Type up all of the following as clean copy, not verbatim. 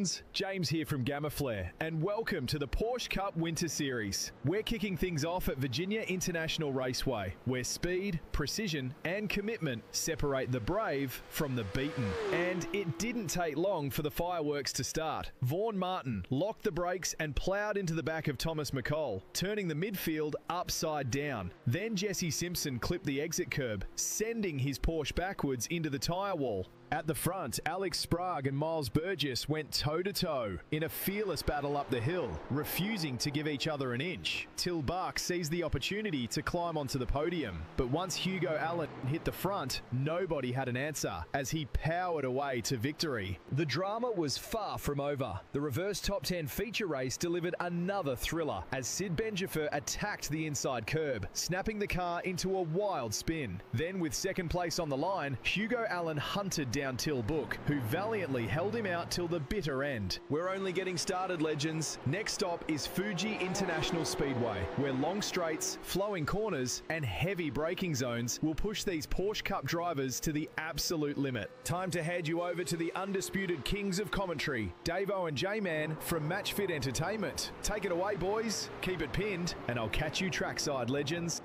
legends, James here from GAMAFLARE, and welcome to the Porsche Cup Winter Series. We're kicking things off at Virginia International Raceway, where speed, precision and commitment separate the brave from the beaten. And it didn't take long for the fireworks to start. Vaughan Martin locked the brakes and ploughed into the back of Thomas McColl, turning the midfield upside down. Then Jesse Simpson clipped the exit curb, sending his Porsche backwards into the tyre wall. At the front, Alex Sprague and Miles Burgess went toe-to-toe in a fearless battle up the hill, refusing to give each other an inch, till Bach seized the opportunity to climb onto the podium. But once Hugo Allen hit the front, nobody had an answer as he powered away to victory. The drama was far from over. The reverse top 10 feature race delivered another thriller as Sid Benjafer attacked the inside curb, snapping the car into a wild spin. Then with second place on the line, Hugo Allen hunted down Till Book, who valiantly held him out till the bitter end. We're only getting started, legends. Next stop is Fuji International Speedway, where long straights, flowing corners and heavy braking zones will push these Porsche Cup drivers to the absolute limit. Time to hand you over to the undisputed kings of commentary, Davo and J-Man from Matchfit Entertainment. Take it away, boys. Keep it pinned, and I'll catch you trackside, legends.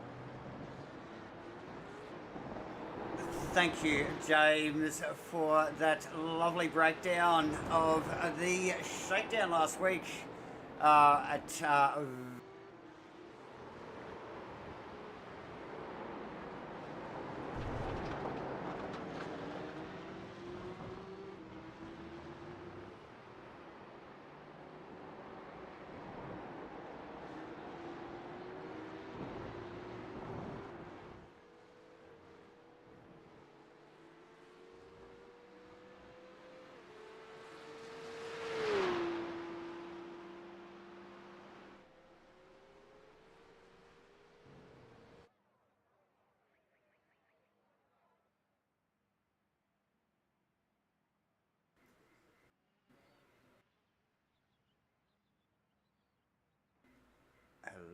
Thank you, James, for that lovely breakdown of the shakedown last week at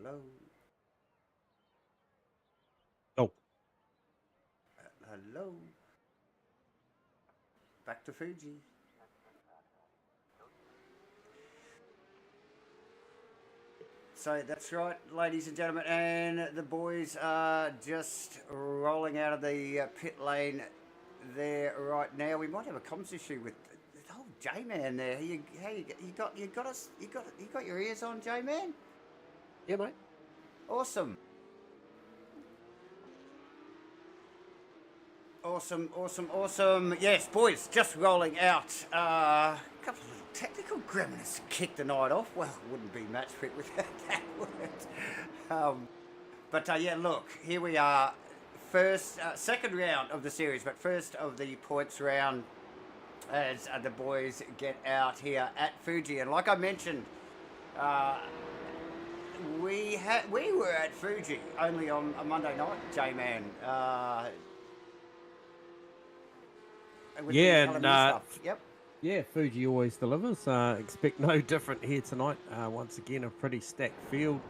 hello. Oh. Hello. Back to Fuji. So that's right, ladies and gentlemen, and the boys are just rolling out of the pit lane there right now. We might have a comms issue with the whole J-Man there. You got your ears on, J-Man? Yeah, mate. Awesome. Awesome. Yes, boys, just rolling out. A couple of little technical gremlins to kick the night off. Well, it wouldn't be Matchfit without that word. But yeah, look, here we are. Second round of the series, but first of the points round as the boys get out here at Fuji. And like I mentioned, we were at Fuji only on a Monday night, J-Man. Yep. Yeah, Fuji always delivers. Expect no different here tonight. Once again, a pretty stacked field.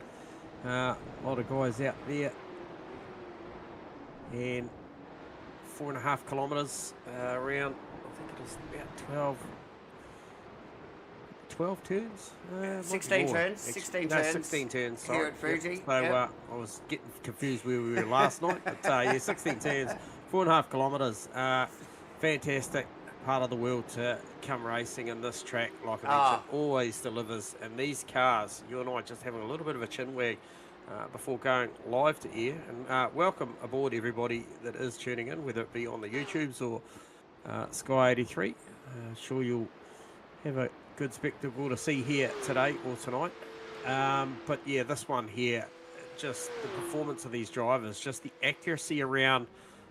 A lot of guys out there. And 4.5 kilometres around, I think it is about 12 turns? 16 turns. 16 turns. 16 turns, sorry. Here at Fuji. Yep. So yep. I was getting confused where we were last night. But yeah, 16 turns, 4.5 kilometres. Fantastic part of the world to come racing in this track. Like I mentioned, always delivers. And these cars, you and I just having a little bit of a chin wag before going live to air. And welcome aboard everybody that is tuning in, whether it be on the YouTubes or Sky 83. Sure you'll have a good spectacle to see here today or tonight. But yeah, this one here, just the performance of these drivers, just the accuracy around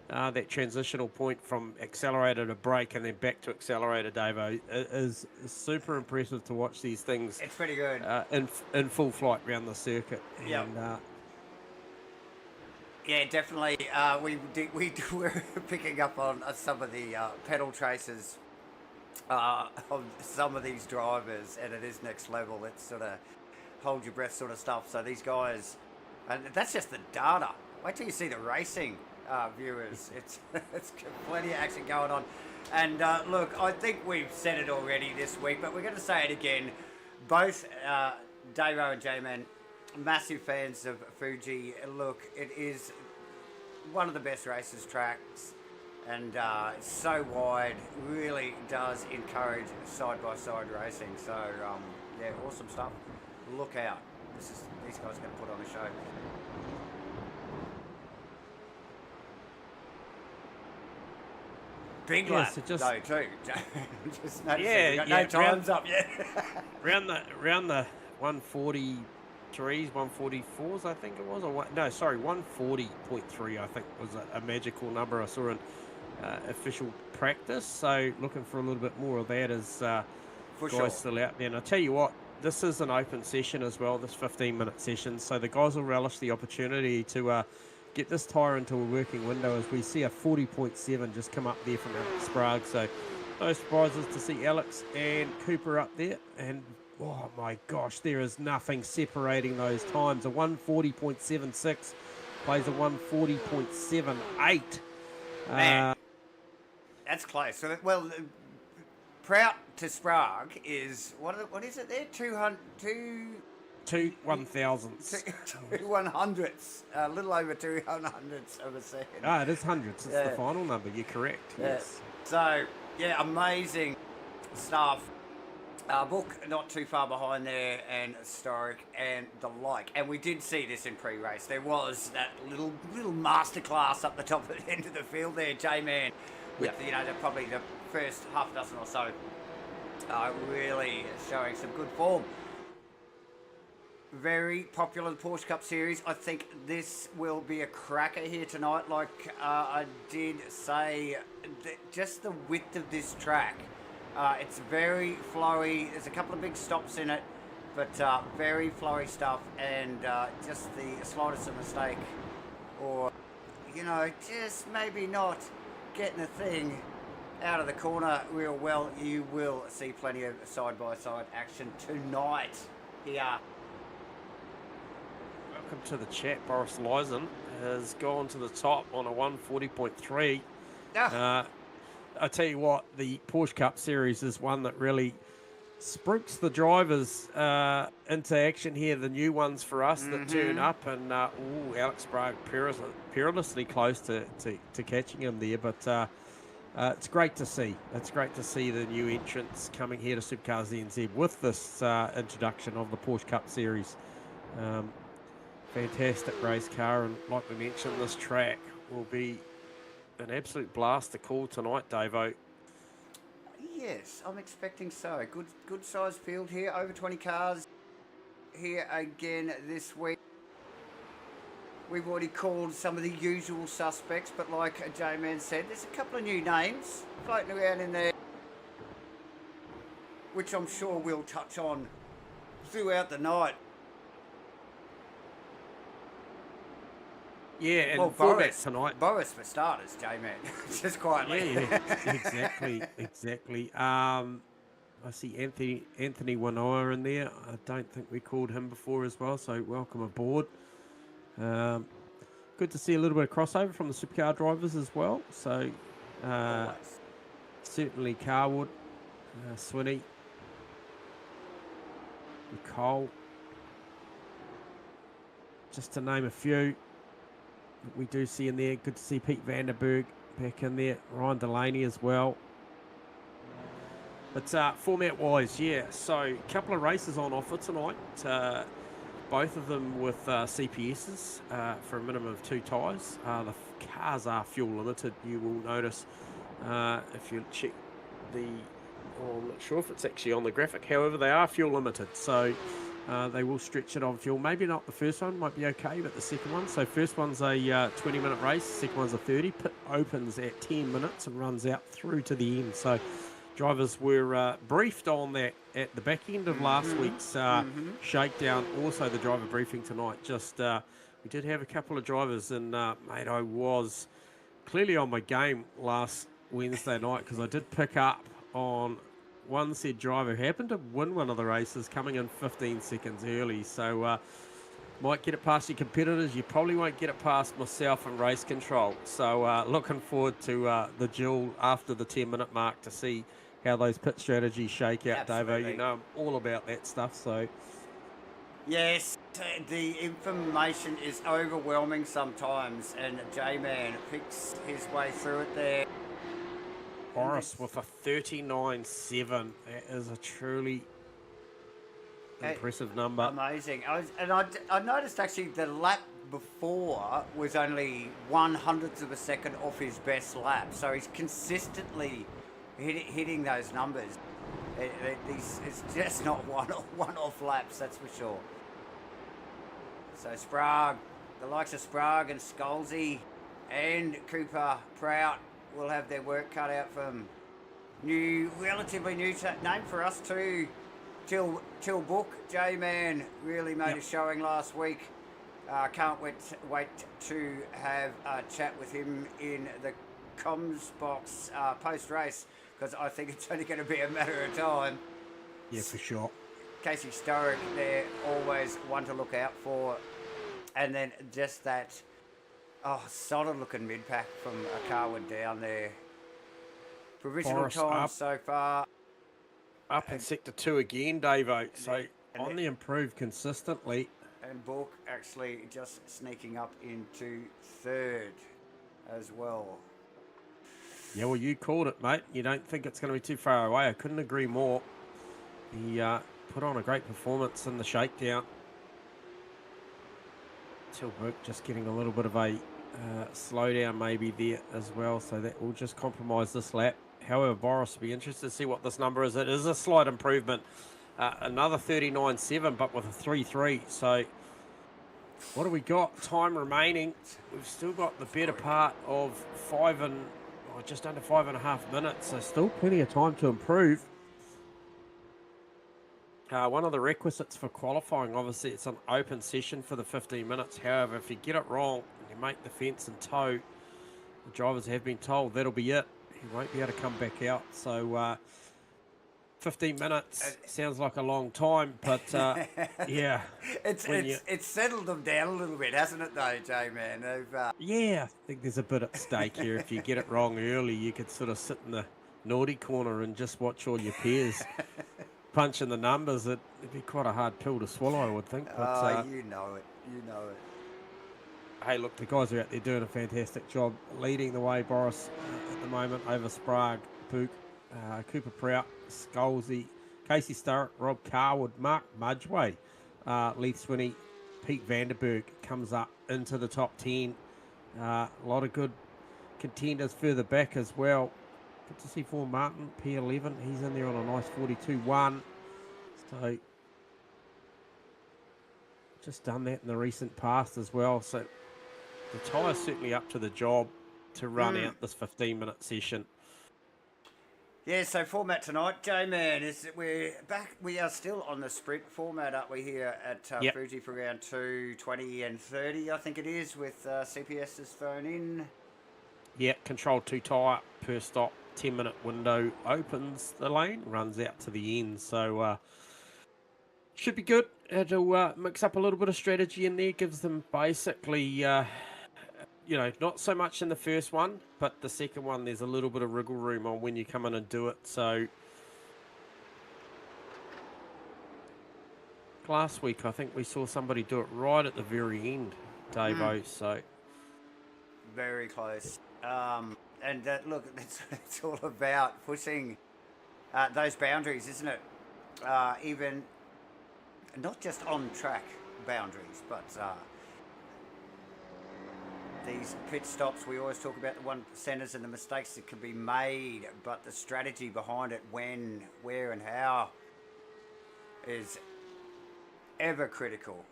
that transitional point from accelerator to brake and then back to accelerator, Davo, is super impressive to watch these things. It's pretty good. In full flight around the circuit. Yeah. Yeah, definitely. We were picking up on some of the pedal traces of some of these drivers, and it is next level. It's sort of hold your breath sort of stuff. So these guys, and that's just the data. Wait till you see the racing, viewers. It's plenty of action going on. And look, I think we've said it already this week, but we're going to say it again. Both Davo and J-Man, massive fans of Fuji. Look, it is one of the best races tracks, and it's so wide, really does encourage side-by-side racing. So, yeah, awesome stuff. Look out. These guys are going to put on a show. Big lap, though, too. Just noticing, no time's up yet. round the 143s, 144s, I think it was. Or no, sorry, 140.3, I think was a magical number I saw in official practice. So looking for a little bit more of that as guys still out there. And I tell you what, this is an open session as well, this 15-minute session. So the guys will relish the opportunity to get this tyre into a working window, as we see a 40.7 just come up there from Alex Sprague. So no surprises to see Alex and Cooper up there. And oh my gosh, there is nothing separating those times. A 140.76 plays a 140.78. Man, that's close. So, well, Prout to Sprague is, what is it there? 200... 2 1,000ths. 2 100ths, a little over 2 100ths of a second. Ah, it is hundreds. It's the final number. You're correct. Yes. So, yeah, amazing stuff. Book not too far behind there, and Historic and the like. And we did see this in pre-race. There was that little masterclass up the top of the end of the field there, J-Man, with probably the first half dozen or so, really showing some good form. Very popular, the Porsche Cup Series. I think this will be a cracker here tonight. Like I did say, just the width of this track. It's very flowy. There's a couple of big stops in it, but very flowy stuff. And just the slightest of mistake, or, just maybe not getting a thing out of the corner real well, you will see plenty of side-by-side action tonight here. Welcome to the chat. Boris Lyson has gone to the top on a 140.3. I tell you what, the Porsche Cup Series is one that really spooks the drivers into action here. The new ones for us that turn up, and Alex Sprague perilously close to catching him there. But it's great to see. It's great to see the new entrants coming here to Supercars NZ with this introduction of the Porsche Cup Series. Fantastic race car, and like we mentioned, this track will be an absolute blast to call tonight, Davo. Yes, I'm expecting so. Good sized field here, over 20 cars here again this week. We've already called some of the usual suspects, but like J-Man said, there's a couple of new names floating around in there, which I'm sure we'll touch on throughout the night. Yeah, and well, Boris tonight. Boris for starters, J-Man, just quietly. Yeah, exactly. I see Anthony Wanoa in there. I don't think we called him before as well, so welcome aboard. Good to see a little bit of crossover from the supercar drivers as well. So certainly Carwood, Swinney, Nicole, just to name a few. We do see in there. Good to see Pete Vanderberg back in there. Ryan Delaney as well. But format-wise, yeah. So a couple of races on offer tonight. Both of them with CPSs for a minimum of 2 tyres. The cars are fuel limited. You will notice if you check the... Oh, I'm not sure if it's actually on the graphic. However, they are fuel limited. So... they will stretch it on fuel. Maybe not the first one, might be okay, but the second one. So first one's a 20-minute race, second one's a 30. Pit opens at 10 minutes and runs out through to the end. So drivers were briefed on that at the back end of last week's shakedown. Also the driver briefing tonight. Just we did have a couple of drivers, and mate, I was clearly on my game last Wednesday night, because I did pick up on one said driver who happened to win one of the races coming in 15 seconds early. So Might get it past your competitors. You probably won't get it past myself and race control. So looking forward to the duel after the 10-minute mark to see how those pit strategies shake out, Davo. You know I'm all about that stuff. So yes, the information is overwhelming sometimes, and J-Man picks his way through it there. Boris with a 39.7. That is a truly impressive number. Amazing. I noticed actually the lap before was only 1/100th of a second off his best lap, so he's consistently hitting those numbers. It's just not one-off laps, that's for sure. So Sprague, the likes of Sprague and Scalzi and Cooper Prout will have their work cut out for them. Relatively new name for us too. Till Book, J-Man really made a showing last week. Can't wait to have a chat with him in the comms box post-race, because I think it's only going to be a matter of time. Yeah, for sure. Casey Sturrock, they're always one to look out for. And then just that solid looking mid-pack from Carwood down there. Provisional time so far. Up in Sector 2 again, Davo. So on the improve consistently. And Book actually just sneaking up into third as well. Yeah, well, you called it, mate. You don't think it's going to be too far away. I couldn't agree more. He put on a great performance in the shakedown. Tilburg just getting a little bit of a slowdown maybe there as well, so that will just compromise this lap. However, Boris will be interested to see what this number is. It is a slight improvement. Another 39.7, but with a 3.3. So what do we got? Time remaining. We've still got the better part of just under 5.5 minutes. So still plenty of time to improve. One of the requisites for qualifying, obviously, it's an open session for the 15 minutes. However, if you get it wrong and you make the fence and tow, the drivers have been told that'll be it. He won't be able to come back out. So 15 minutes sounds like a long time, but yeah. It's settled them down a little bit, hasn't it, though, J-Man? Yeah, I think there's a bit at stake here. If you get it wrong early, you could sort of sit in the naughty corner and just watch all your peers punching the numbers. It'd be quite a hard pill to swallow, I would think. But, you know it. You know it. Hey, look, the guys are out there doing a fantastic job, leading the way, Boris, at the moment, over Sprague, Pook, Cooper Prout, Scalzi, Casey Sturrock, Rob Carwood, Mark Mudgeway, Leith Swinney, Pete Vanderberg comes up into the top 10. A lot of good contenders further back as well. Good to see Paul Martin, P11. He's in there on a nice 42.1. So just done that in the recent past as well. So the tyre's certainly up to the job to run out this 15-minute session. Yeah, so format tonight, J-Man, is that we're back. We are still on the sprint format, aren't we, here at Fuji for round 2, 20 and 30, I think it is, with CPS's thrown in. Yeah, control 2 tyre per stop, 10-minute window opens the lane, runs out to the end. So should be good. It'll mix up a little bit of strategy in there, gives them basically... not so much in the first one, but the second one, there's a little bit of wriggle room on when you come in and do it. So last week, I think we saw somebody do it right at the very end, Davo. So very close. And look, it's all about pushing those boundaries, isn't it? Even not just on track boundaries, but these pit stops, we always talk about the 1%ers and the mistakes that can be made, but the strategy behind it, when, where and how, is ever critical.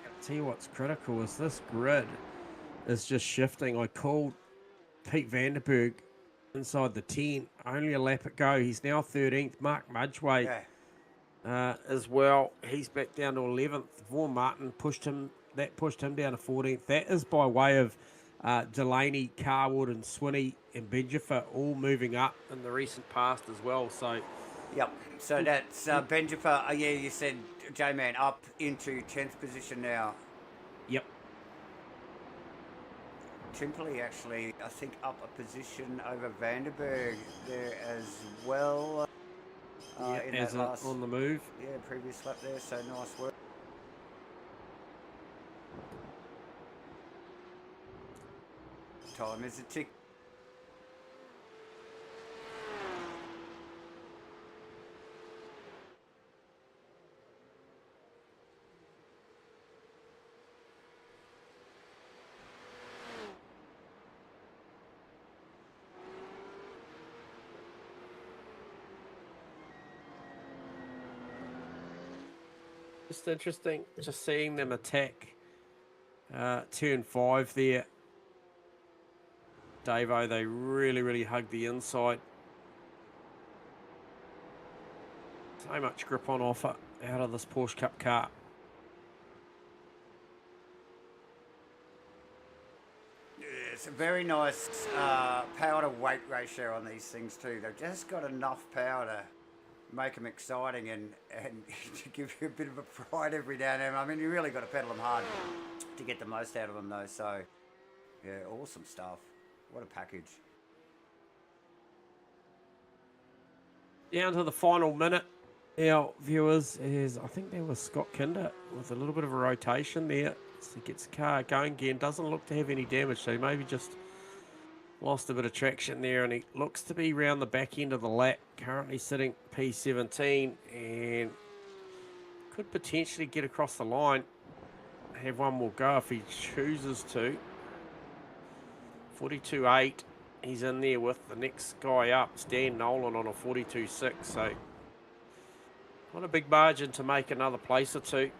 I'll tell you what's critical is this grid is just shifting. I called Pete Vanderberg inside the 10, only a lap ago. He's now 13th. Mark Mudgeway as well. He's back down to 11th. Vaughan Martin pushed him down to 14th. That is by way of Delaney, Carwood and Swinney and Benjifer all moving up in the recent past as well. So yep. So that's Benjifer. You said J-Man up into 10th position now. Yep. Timperley actually, I think, up a position over Vandenberg there as well. Yep, in as that last, on the move. Yeah, previous lap there, so nice work. Time is a tick. Just interesting, just seeing them attack turn 5 there. Davo, they really hug the inside. So much grip on offer out of this Porsche Cup car. Yeah, it's a very nice power to weight ratio on these things too. They've just got enough power to make them exciting and to give you a bit of a pride every now and then. I mean, you really got to pedal them hard to get the most out of them though. So, yeah, awesome stuff. What a package. Down to the final minute, our viewers, is I think there was Scott Kinder with a little bit of a rotation there. So he gets the car going again. Doesn't look to have any damage, so maybe just lost a bit of traction there, and he looks to be round the back end of the lap, currently sitting P17, and could potentially get across the line, have one more go if he chooses to. 42.8, he's in there with the next guy up, Stan Nolan, on a 42.6, so not a big margin to make another place or two.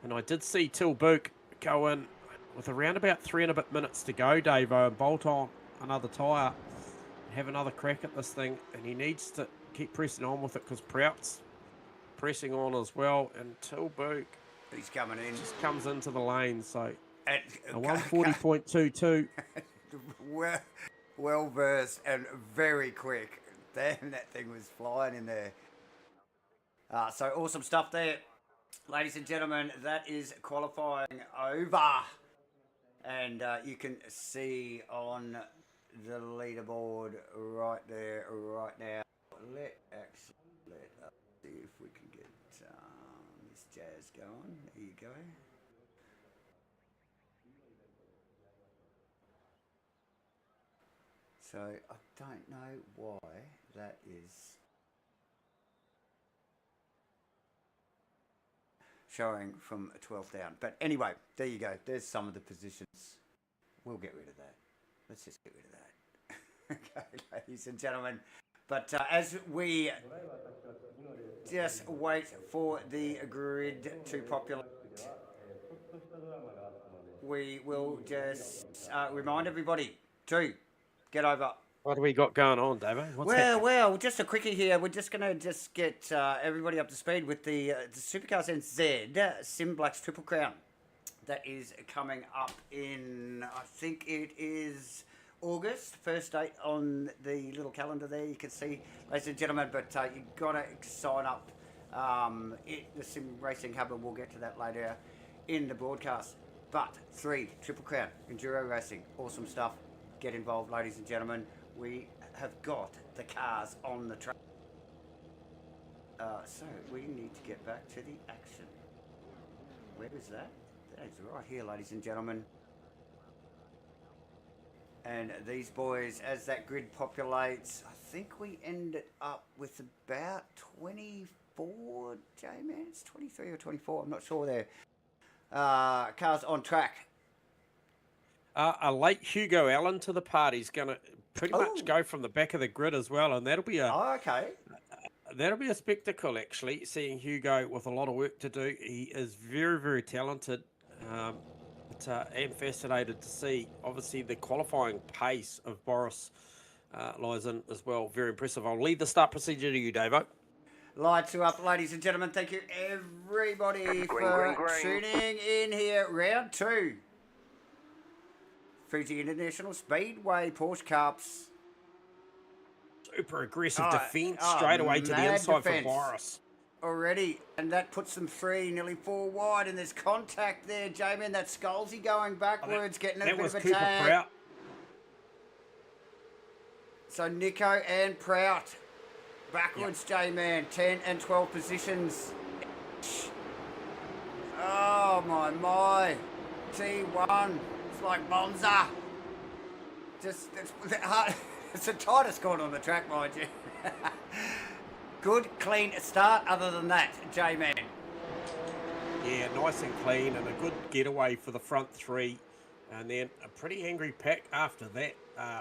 And I did see Till Book go in with around about 3 and a bit minutes to go, Davo, and bolt on another tyre, have another crack at this thing, and he needs to keep pressing on with it because Prout's pressing on as well, and Till Book, he's coming in, just comes into the lane, so a 140.22. well versed and very quick. Damn, that thing was flying in there. So awesome stuff there, ladies and gentlemen. That is qualifying over. And you can see on the leaderboard right there, right now. Let's see if we can get this jazz going. There you go. So I don't know why that is showing from 12th down. But anyway, there you go. There's some of the positions. We'll get rid of that. Let's just get rid of that. Okay, ladies and gentlemen. But as we just wait for the grid to populate, we will just remind everybody to get over. What do we got going on, Davo? Well, just a quickie here. We're just going to get everybody up to speed with the Supercars NZ SIMBLACKS Triple Crown. That is coming up in, I think it is August, first date on the little calendar there. You can see, ladies and gentlemen, but you've got to sign up. The Sim Racing Hub, and we'll get to that later in the broadcast. But 3 Triple Crown Enduro Racing, awesome stuff. Get involved, ladies and gentlemen. We have got the cars on the track. So we need to get back to the action. Where is that? That is right here, ladies and gentlemen. And these boys, as that grid populates, I think we ended up with about 24, J-Man. It's 23 or 24, I'm not sure there. Cars on track. A late Hugo Allen to the party is going to pretty much go from the back of the grid as well, and that'll be that'll be a spectacle, actually, seeing Hugo with a lot of work to do. He is very talented. But I'm fascinated to see, obviously, the qualifying pace of Boris lies in as well. Very impressive. I'll leave the start procedure to you, Davo. Lights are up, ladies and gentlemen. Thank you, everybody, for tuning in here. Round 2. Fuji International Speedway Porsche Cups. super aggressive defence straight away to the inside for Boris. Already, and that puts them 3, nearly 4 wide, and there's contact there, Jamie, and that's Scalzi going backwards, getting a bit of a tag. Prout. So Nico and Prout backwards, J-Man, 10 and 12 positions. Oh my. T1, it's like Monza. Just, it's the tightest corner on the track, mind you. Good, clean start other than that, J-Man. Yeah, nice and clean and a good getaway for the front 3. And then a pretty angry pack after that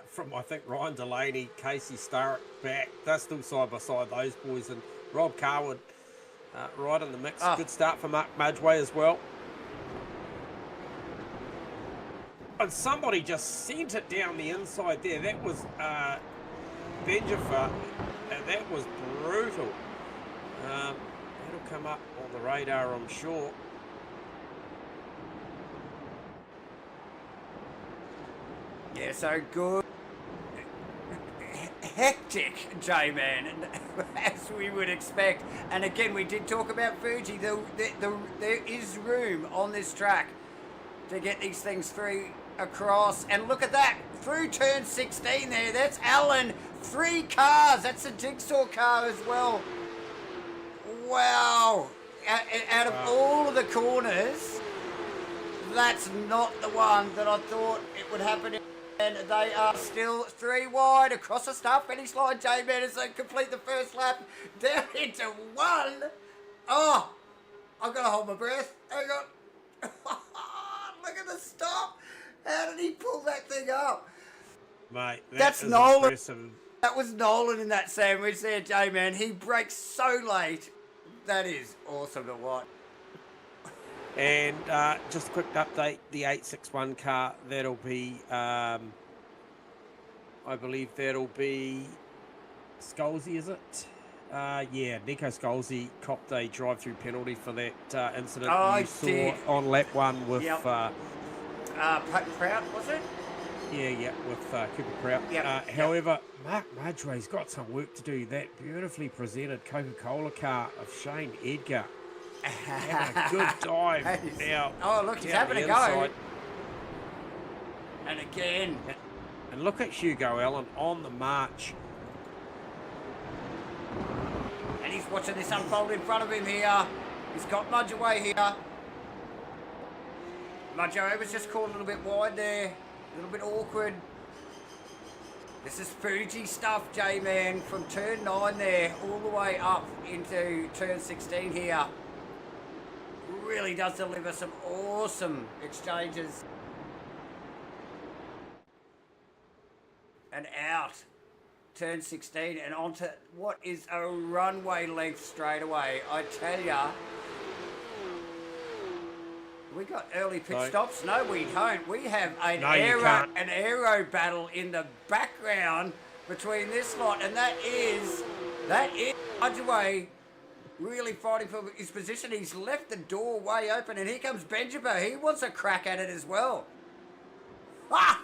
from, I think, Ryan Delaney, Casey Starrett back. They're still side by side, those boys. And Rob Carwood right in the mix. Good start for Mark Madgway as well. And somebody just sent it down the inside there. That was Benjamin, and that was brutal. That'll come up on the radar, I'm sure. Yeah, so good. Hectic, J-Man, as we would expect. And again, we did talk about Fuji. There is room on this track to get these things 3 across. And look at that, through turn 16 there. That's Allen. 3 cars. That's a jigsaw car as well. Wow. Out of all of the corners, that's not the one that I thought it would happen in. And they are still 3 wide across the start finish line. J-Man as they complete the first lap down into 1. Oh, I've got to hold my breath. Hang on. Look at the stop. How did he pull that thing up? Mate, that's Nolan. Impressive. That was Nolan in that sandwich there, J-Man. He brakes so late. That is awesome to watch. And just a quick update, the 861 car, that'll be, I believe that'll be Scalzi, is it? Yeah, Nico Scalzi copped a drive-through penalty for that incident you saw on lap 1 with... Prout, was it? Yeah, with Cooper Prout. However, Mark Madgway's got some work to do. That beautifully presented Coca-Cola car of Shane Edgar. Having a good dive now. Oh, look, he's having a go. And again. And look at Hugo Allen on the march. And he's watching this unfold in front of him here. He's got Mudge away here. Mudge was just caught a little bit wide there. A little bit awkward. This is Fuji stuff, J-Man, from turn 9 there, all the way up into turn 16 here. Really does deliver some awesome exchanges. And out, turn 16, and onto what is a runway length straight away. I tell ya. We got early pit stops? No, we don't. We have an aero battle in the background between this lot, and that is Mudgway really fighting for his position. He's left the door way open, and here comes Benjamin. He wants a crack at it as well. Ah!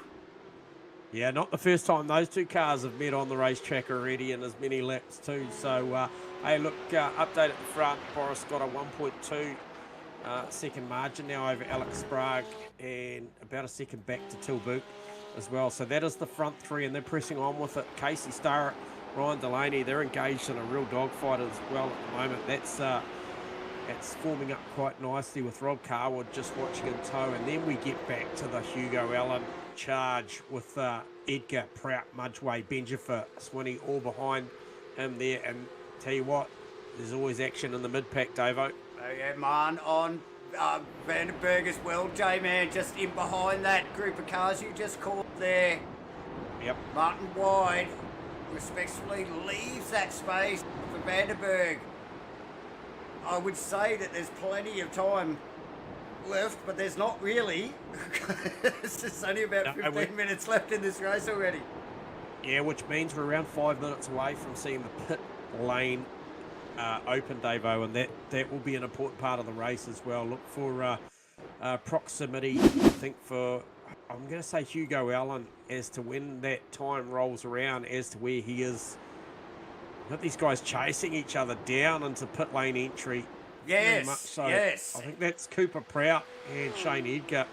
Yeah, not the first time those two cars have met on the racetrack already in as many laps too. So, hey, look, update at the front. Boris got a 1.2 second margin now over Alex Sprague and about a second back to Tilbury as well. So that is the front 3, and they're pressing on with it. Casey Starrett, Ryan Delaney, they're engaged in a real dogfight as well at the moment. That's forming up quite nicely with Rob Carwood just watching in tow. And then we get back to the Hugo Allen charge with Edgar, Prout, Mudgway, Benjamin, Swinney all behind him there. And tell you what, there's always action in the mid-pack, Davo. Oh yeah, man, on Vandenberg as well, J-Man, just in behind that group of cars you just called there. Yep. Martin Wide respectfully leaves that space for Vandenberg. I would say that there's plenty of time left, but there's not really. It's just only about 15 minutes left in this race already. Yeah, which means we're around 5 minutes away from seeing the pit lane open, Davo, and that will be an important part of the race as well. Look for proximity, I think, for, I'm going to say Hugo Allen, as to when that time rolls around, as to where he is Got these guys chasing each other down into pit lane entry. Yes, Very much so. yes. I think that's Cooper Prout and Shane Edgar.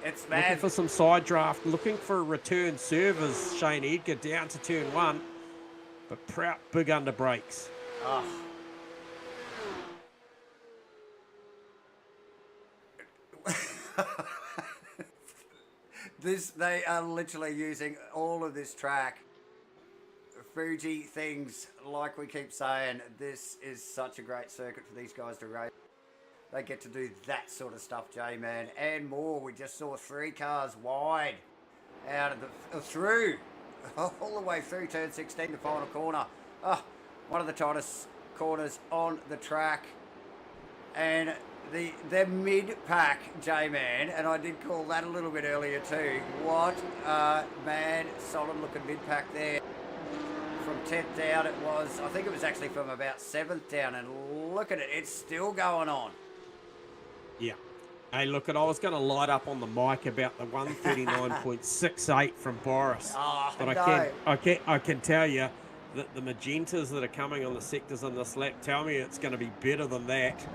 It's Looking mad. for some side draft, looking for a return serve as Shane Edgar down to turn 1. But Prout big under brakes. Oh. They are literally using all of this track. Fuji things, like we keep saying, this is such a great circuit for these guys to race. They get to do that sort of stuff, J-Man, and more. We just saw 3 cars wide out of the through, all the way through turn 16, the final corner. Oh, one of the tightest corners on the track. And the mid-pack, J-Man, and I did call that a little bit earlier too. What a mad, solid-looking mid-pack there. From 10th down, it was, I think it was actually from about 7th down, and look at it, it's still going on. Yeah. Hey, look, I was going to light up on the mic about the 139.68 from Boris, but no. I can tell you that the magentas that are coming on the sectors on this lap tell me it's going to be better than that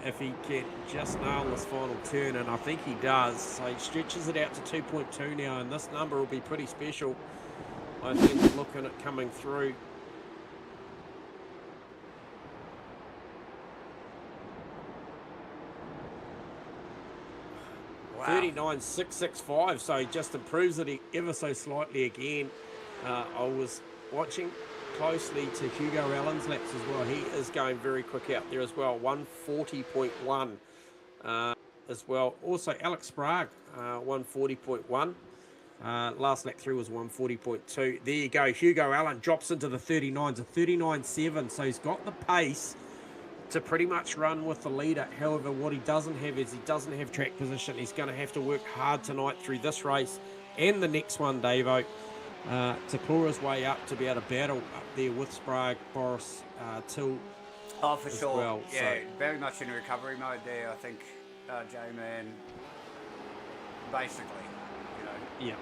if he can just nail this final turn, and I think he does. So he stretches it out to 2.2 now, and this number will be pretty special, I think, looking at coming through. Wow. 39.665, so he just improves it ever so slightly again. I was watching closely to Hugo Allen's laps as well. He is going very quick out there as well, 140.1 as well. Also, Alex Sprague, 140.1. Last lap through was 140.2. There you go. Hugo Allen drops into the 39s, a 39.7. So he's got the pace to pretty much run with the leader. However, what he doesn't have is he doesn't have track position. He's going to have to work hard tonight through this race and the next one, Davo, to claw his way up to be able to battle up there with Sprague, Boris, Till. Oh, for sure. Well, yeah, so very much in recovery mode there, I think, J-Man, basically, you know. Yeah.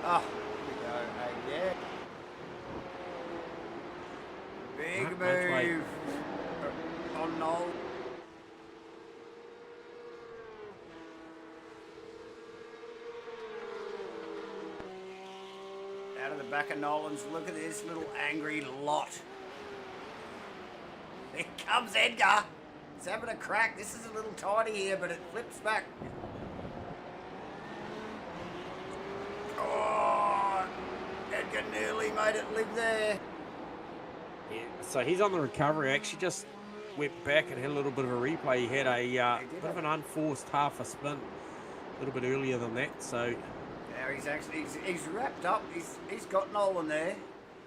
Oh, here we go, big move on Noel. Out of the back of Nolan's, look at this little angry lot. Here comes Edgar. He's having a crack. This is a little tidy here, but it flips back. Oh, Edgar nearly made it live there. Yeah, so he's on the recovery. Actually just went back and had a little bit of a replay. He had a bit of an unforced half a spin a little bit earlier than that. So now he's actually he's wrapped up. He's got Nolan there.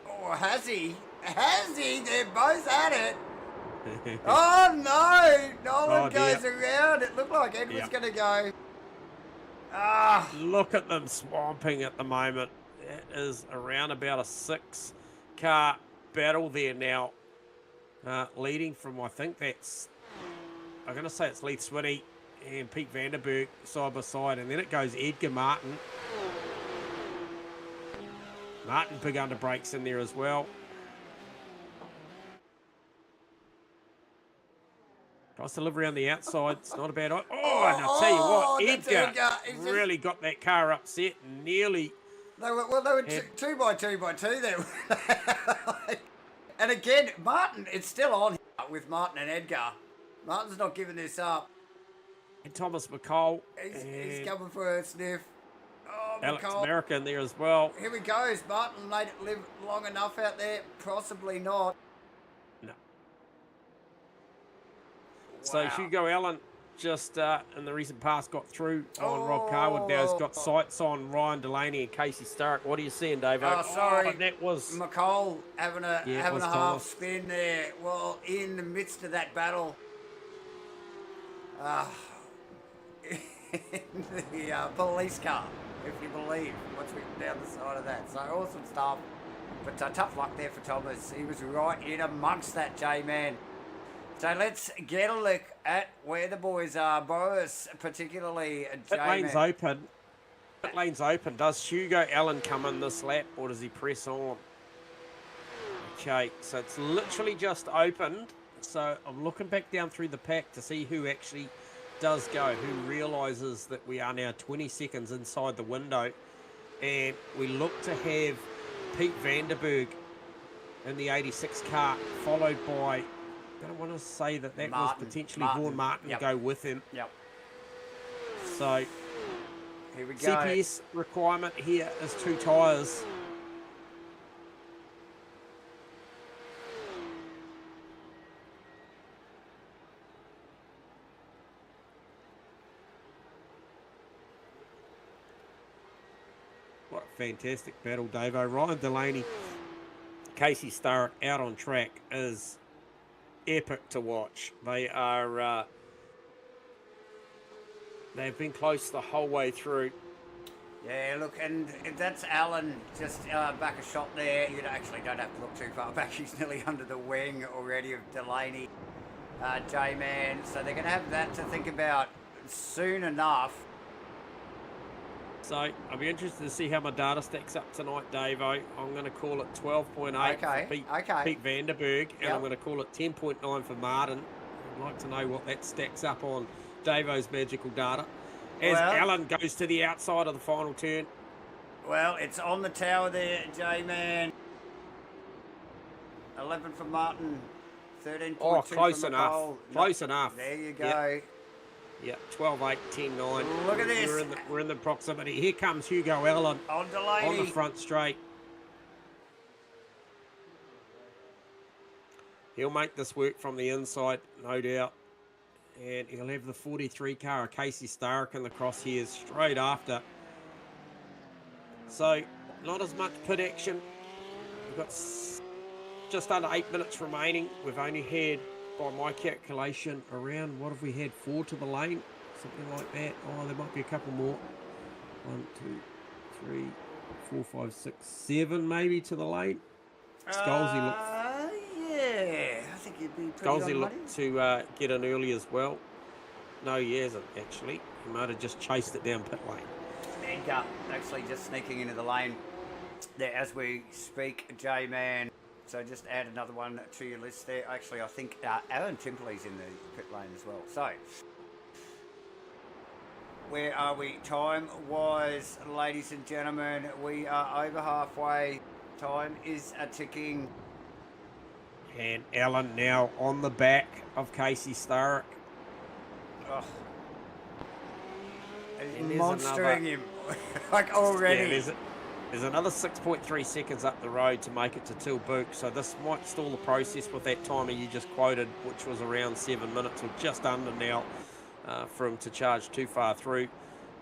Oh, has he? Has he? They're both at it. Oh no! Nolan goes around. It looked like Ed was going to go. Ah! Look at them swamping at the moment. It is around about a 6-car battle there now. Leading from, I think that's, I'm going to say it's Leith Swinney and Pete Vanderberg side by side. And then it goes Edgar Martin. Martin big under brakes in there as well. Tries to live around the outside. It's not a bad idea. Oh, and I'll tell you what, Edgar really got that car upset. Nearly. They were 2 by 2 by 2 there. And again, Martin, it's still on here with Martin and Edgar. Martin's not giving this up. And Thomas McCall. He's coming for a sniff. Oh, Alex McCall. America in there as well. Here he goes. Martin made it live long enough out there. Possibly not. No. Wow. So Hugo Allen just in the recent past got through on Rob Carwood. Now he's got sights on Ryan Delaney and Casey Stark. What are you seeing, Dave? Oh, sorry. That was McCall having a half Thomas. spin there. Well, in the midst of that battle. In the police car, if you believe what's written down the side of that. So awesome stuff. But tough luck there for Thomas. He was right in amongst that, J-Man. So let's get a look at where the boys are. Boris, particularly J-Man. Pit lane's open. Does Hugo Allen come in this lap or does he press on? Okay, so it's literally just opened. So I'm looking back down through the pack to see who actually does go, who realises that we are now 20 seconds inside the window. And we look to have Pete Vanderberg in the 86 car, followed by, I don't want to say that Martin, was potentially Vaughan Martin go with him. Yep. So Here we go. CPS requirement here is 2 tyres. What a fantastic battle, Davo. Ryan Delaney, Casey Starrett out on track is epic to watch. They are, they've been close the whole way through. Yeah, look, and that's Alan just back a shot there. You actually don't have to look too far back. He's nearly under the wing already of Delaney, J-Man. So they're going to have that to think about soon enough. So I'll be interested to see how my data stacks up tonight, Davo. I'm going to call it 12.8 for Pete Vanderberg, and I'm going to call it 10.9 for Martin. I'd like to know what that stacks up on Davo's magical data. As Alan goes to the outside of the final turn. Well, it's on the tower there, J-Man. 11 for Martin, 13.2 Oh, close for enough. McCall. Close enough. There you go. Yep. Yeah, 12.8, 10.9. Look at this. We're in the proximity. Here comes Hugo Allen On Delaney. on the front straight. He'll make this work from the inside, no doubt. And he'll have the 43 car of Casey Starrick in the crosshairs straight after. So, not as much pit action. We've got just under 8 minutes remaining. We've only had, by my calculation, around, what have we had, 4 to the lane? Something like that. Oh, there might be a couple more. 1, 2, 3, 4, 5, 6, 7 maybe to the lane. Scalzi looked... Yeah, I think he'd be pretty Scalzi looked to get in early as well. No, he hasn't, actually. He might have just chased it down pit lane. Edgar actually just sneaking into the lane there as we speak, J-Man. So just add another one to your list there. Actually, I think Aaron Timperley's in the pit lane as well. So, where are we time-wise, ladies and gentlemen? We are over halfway. Time is ticking. And Alan now on the back of Casey Starrick. Oh. Monstering him like already. Yeah, there's another 6.3 seconds up the road to make it to Tilbury, so this might stall the process with that timer you just quoted, which was around 7 minutes or just under now for him to charge too far through.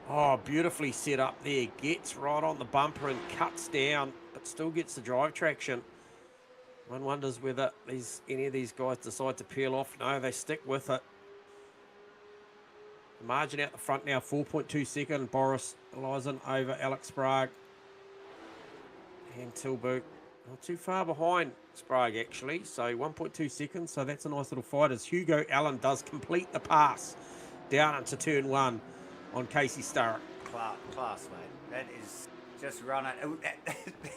Oh, beautifully set up there. Gets right on the bumper and cuts down, but still gets the drive traction. One wonders whether any of these guys decide to peel off. No, they stick with it. The margin out the front now, 4.2 second. Boris Elizen over Alex Sprague. And Tilburg not too far behind Sprague, actually. So 1.2 seconds. So that's a nice little fight as Hugo Allen does complete the pass down into turn 1 on Casey Starrett. Class, mate. That is just running.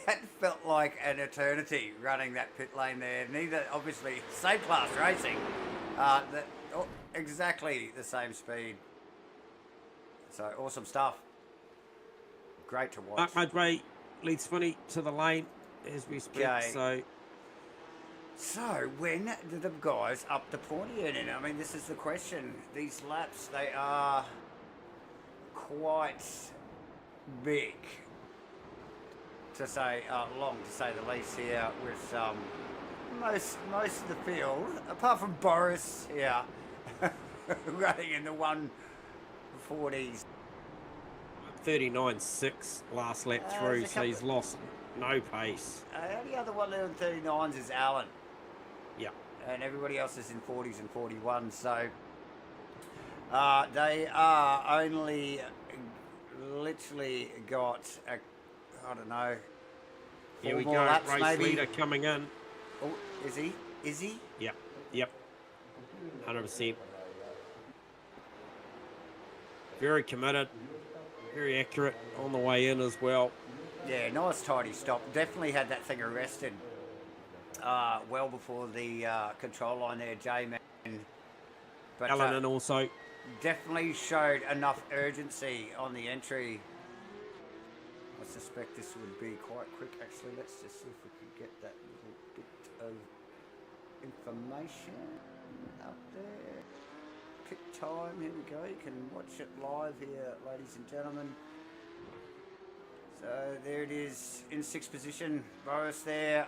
That felt like an eternity running that pit lane there. Neither, obviously, same class racing. Exactly the same speed. So awesome stuff. Great to watch. Mark Mudray leads Finney to the lane as we speak. Okay. So when do the guys up the pointy end? I mean, this is the question. These laps, they are quite big, to say long, to say the least here, with most of the field, apart from Boris here, running in the 140s. 39.6 last lap through, so he's lost no pace. The only other one there in 39s is Alan. Yeah. And everybody else is in 40s and 41s, so they are only literally got, I don't know, Here we more go, laps, race maybe. leader coming in. Oh, is he? Is he? Yep. 100%. Very committed, very accurate on the way in as well. Yeah, nice tidy stop. Definitely had that thing arrested. well before the control line there, J-Man. But Alan also definitely showed enough urgency on the entry. I suspect this would be quite quick. Actually, let's just see if we can get that little bit of information up there. Pit time, here we go. You can watch it live here, ladies and gentlemen. So there it is in 6th position. Boris there.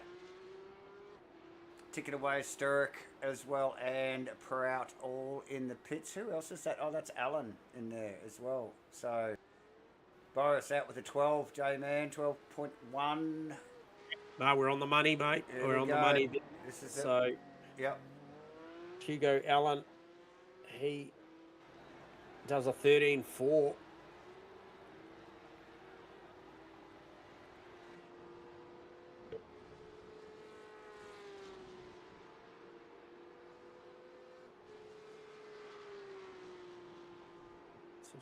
Ticket away, Sturrock as well, and Prout all in the pits. Who else is that? Oh, that's Alan in there as well. So Boris out with a 12, J-Man, 12.1. No, we're on the money, mate. There we're we on go. the money. This is So, it. Yep. Hugo Allen, he does a 13.4.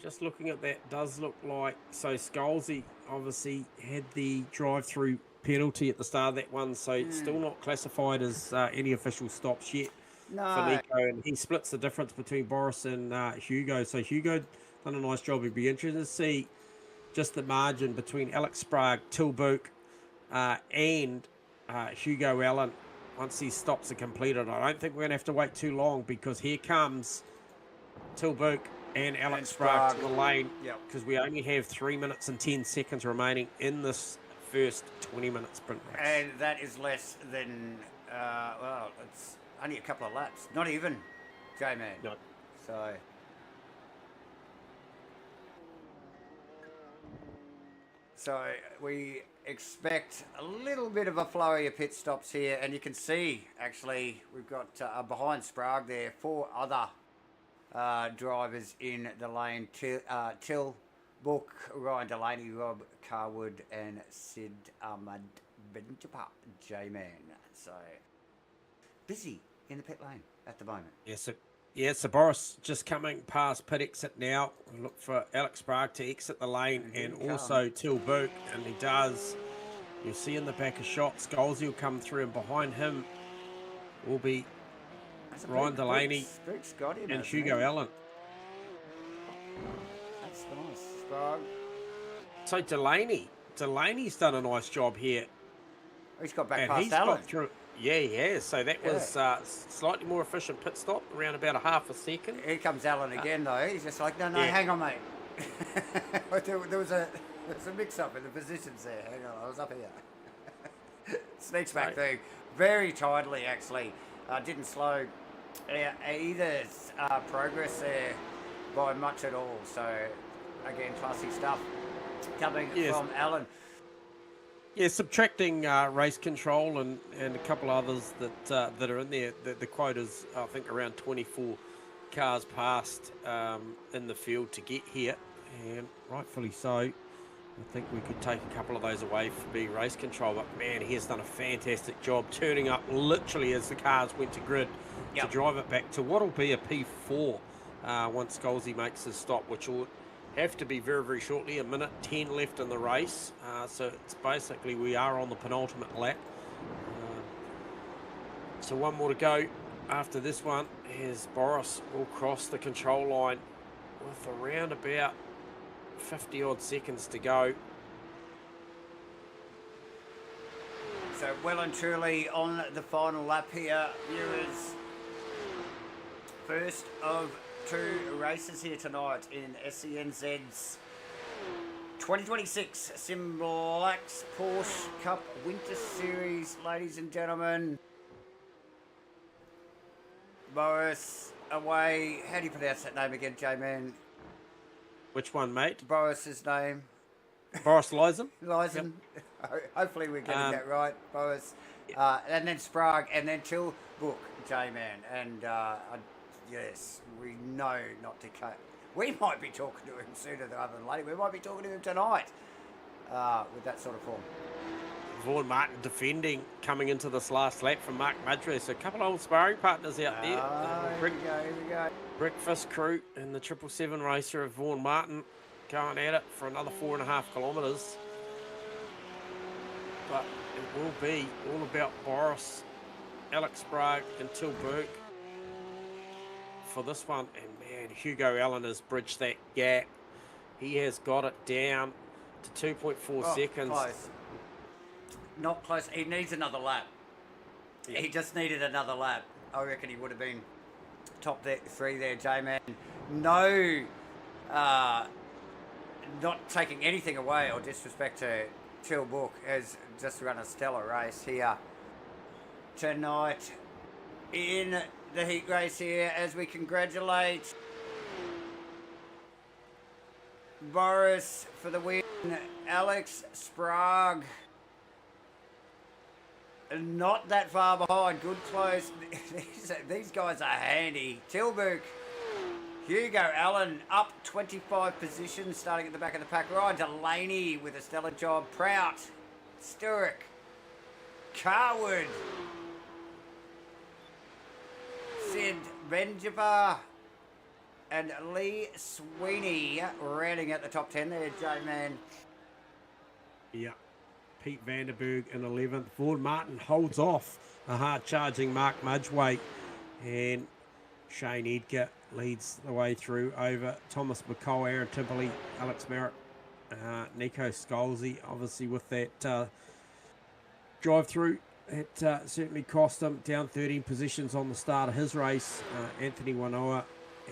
Just looking at that, does look like, so Scalzi obviously had the drive-through penalty at the start of that one, so it's still not classified as any official stops yet for Nico, and he splits the difference between Boris and Hugo. So Hugo done a nice job. It'd be interesting to see just the margin between Alex Sprague, Tilburg, and Hugo Allen once these stops are completed. I don't think we're going to have to wait too long, because here comes Tilburg and Alex Sprague to the lane, because we only have 3 minutes and 10 seconds remaining in this first 20-minute sprint race. And that is less than, well, it's only a couple of laps. Not even, J-Man. No. So we expect a little bit of a flurry of pit stops here, and you can see, actually, we've got behind Sprague there, 4 other drivers in the lane. Till Book, Ryan Delaney, Rob Carwood, and Sid Ahmad Benjapa, J-Man. So busy in the pit lane at the moment. So Boris just coming past pit exit now. We look for Alex Sprague to exit the lane, and also Till Book, and he does. You'll see in the back of shots, Scalzi will come through, and behind him will be Ryan Delaney and Hugo Allen. That's nice. Sprague. So Delaney's done a nice job here. He's got back and past Allen. Got through. Yeah, he has. So that was slightly more efficient pit stop, around about a half a second. Here comes Allen again, though. He's just like, no, hang on, mate. there was a mix-up in the positions there. Hang on, I was up here. Sneaks back through very tidily, actually. Didn't slow either's progress there by much at all. So, again, classic stuff coming from Alan. Yeah, subtracting race control and a couple others that are in there. The quota's, I think, around 24 cars passed in the field to get here, and rightfully so. I think we could take a couple of those away for being race control, but man, he has done a fantastic job turning up literally as the cars went to grid to drive it back to what will be a P4 once Scalzi makes his stop, which will have to be very, very shortly. 1:10 left in the race, so it's basically we are on the penultimate lap. So one more to go after this one, as Boris will cross the control line with around about 50 odd seconds to go. So well and truly on the final lap here, viewers. First of 2 races here tonight in SCNZ's 2026 SIMBLACKS Porsche Cup Winter Series, ladies and gentlemen. Boris away. How do you pronounce that name again, J-Man? Which one, mate? Boris's name. Boris Lyson. Lyson. Yep. Hopefully we're getting that right, Boris. And then Sprague, and then Till Book, J-Man. And yes, we know not to cut. We might be talking to him sooner rather than later. We might be talking to him tonight with that sort of form. Vaughan Martin defending, coming into this last lap from Mark Mudry. So a couple of old sparring partners out there. Here we go. Breakfast crew and the 777 racer of Vaughan Martin going at it for another 4.5 kilometres. But it will be all about Boris Alex Sprague and Till Burke for this one. And man, Hugo Allen has bridged that gap. He has got it down to 2.4 seconds. Close. Not close. He needs another lap. Yeah. He just needed another lap. I reckon he would have been top 3 there, J-Man. No, not taking anything away or disrespect to Till Book, has just run a stellar race here tonight in the heat race here, as we congratulate Boris for the win. Alex Sprague not that far behind, good close. These guys are handy. Tilburg, Hugo Allen up 25 positions, starting at the back of the pack. Ryan Delaney with a stellar job. Prout, Sturrock, Carwood, Sid Benjavar, and Lee Sweeney rounding out the top 10 there, J-Man. Yeah. Pete Vanderberg in 11th. Vaughan Martin holds off a hard-charging Mark Mudgeway. And Shane Edgar leads the way through over Thomas McCall, Aaron Timperley, Alex Merritt, Nico Scalzi, obviously with that drive-through. It certainly cost him, down 13 positions on the start of his race. Anthony Wanoa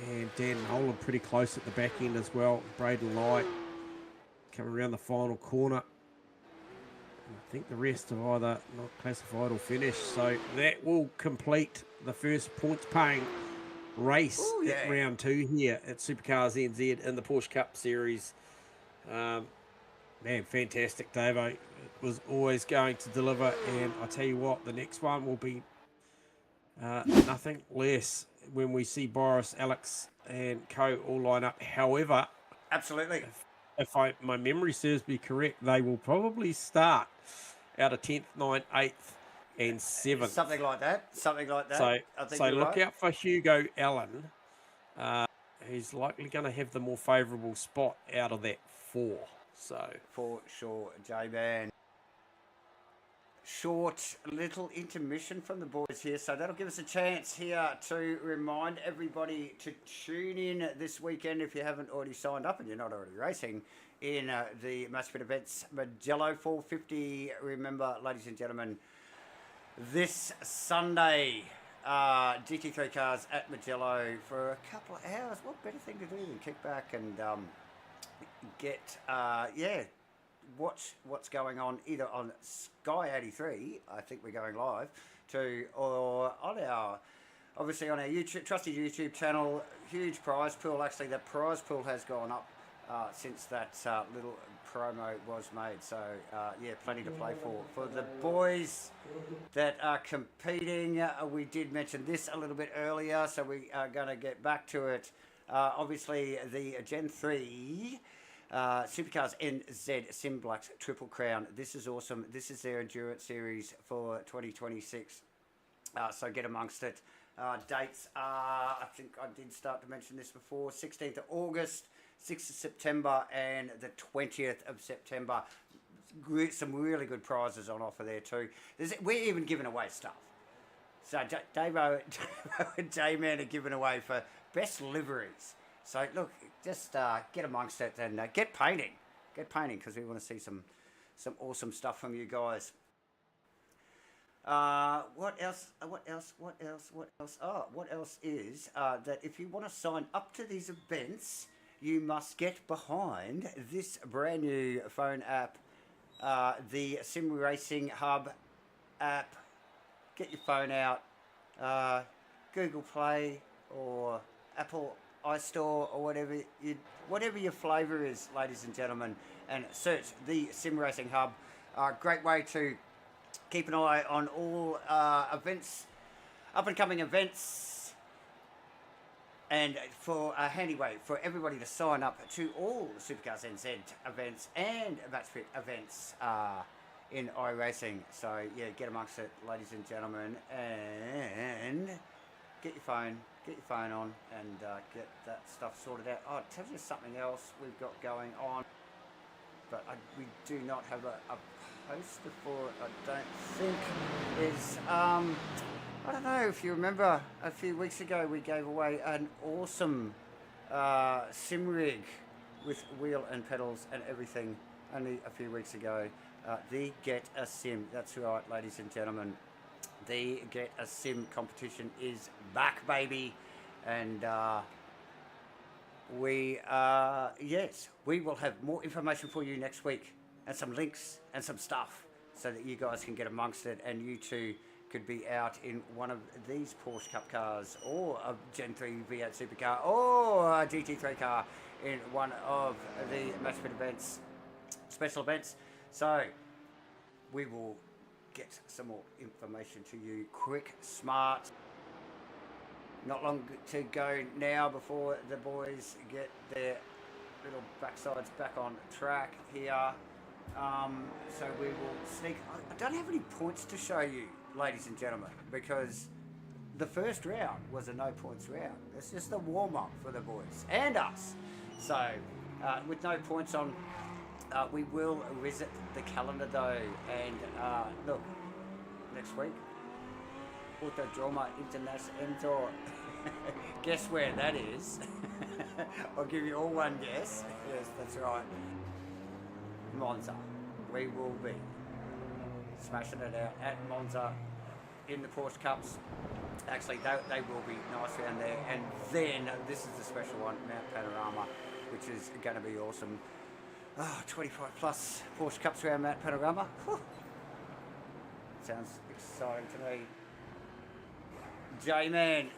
and Dan Nolan pretty close at the back end as well. Braden Light coming around the final corner. I think the rest have either not classified or finished. So that will complete the first points-paying race at round 2 here at Supercars NZ in the Porsche Cup Series. Man, fantastic, Davo. It was always going to deliver. And I tell you what, the next one will be nothing less when we see Boris, Alex, and co all line up. However, absolutely. If my memory serves me correct, they will probably start out of 10th, 9th, 8th, and 7th. Something like that. Something like that. So look out for Hugo Allen. He's likely going to have the more favourable spot out of that 4. So for sure, J-Man. Short little intermission from the boys here, so that'll give us a chance here to remind everybody to tune in this weekend if you haven't already signed up and you're not already racing in the Matchfit events Magello 450. Remember, ladies and gentlemen, this Sunday, GT3 cars at Magello for a couple of hours. What better thing to do than kick back and get watch what's going on either on Sky 83, I think we're going live, or on our, obviously on our YouTube, trusted YouTube channel. Huge prize pool. Actually, that prize pool has gone up since that little promo was made. So, plenty to play for the boys that are competing. We did mention this a little bit earlier, so we are going to get back to it. Obviously, the Gen 3 Supercars NZ SIMBLACKS Triple Crown. This is awesome. This is their endurance series for 2026. So get amongst it. Dates are, I think I did start to mention this before, 16th of August, 6th of September, and the 20th of September. Some really good prizes on offer there too. We're even giving away stuff. So Davo and J-Man are giving away for best liveries. So look, just get amongst it and get painting. Get painting because we want to see some awesome stuff from you guys. What else? What else is that if you want to sign up to these events, you must get behind this brand new phone app, the SimRacing Hub app. Get your phone out, Google Play or Apple iStore or whatever your flavour is, ladies and gentlemen, and search the SimRacing Hub. Great way to keep an eye on all events, up and coming events, and for a handy way for everybody to sign up to all Supercars NZ events and Matchfit events in iRacing. So yeah, get amongst it, ladies and gentlemen, and get your phone on and get that stuff sorted out. Oh, I'll tell you something else we've got going on, but we do not have a poster for it, I don't think. Is I don't know if you remember a few weeks ago we gave away an awesome sim rig with wheel and pedals and everything only a few weeks ago. The Get a Sim, that's right, ladies and gentlemen. The Get a Sim competition is back, baby. And yes, we will have more information for you next week and some links and some stuff so that you guys can get amongst it and you too could be out in one of these Porsche Cup cars or a Gen 3 V8 supercar or a GT3 car in one of the Matchfit events, special events. So we will get some more information to you quick, smart. Not long to go now before the boys get their little backsides back on track here. So we will sneak. I don't have any points to show you, ladies and gentlemen, because the first round was a no points round. It's just a warm up for the boys and us. So with no points on, we will visit the calendar though. And look, next week, Autodroma International. Guess where that is? I'll give you all one guess. Yes, that's right. Monza. We will be smashing it out at Monza in the Porsche Cups. Actually, they will be nice around there. And then this is the special one, Mount Panorama, which is going to be awesome. 25 plus Porsche Cups around Mount Panorama. Whew. Sounds exciting to me. J-Man,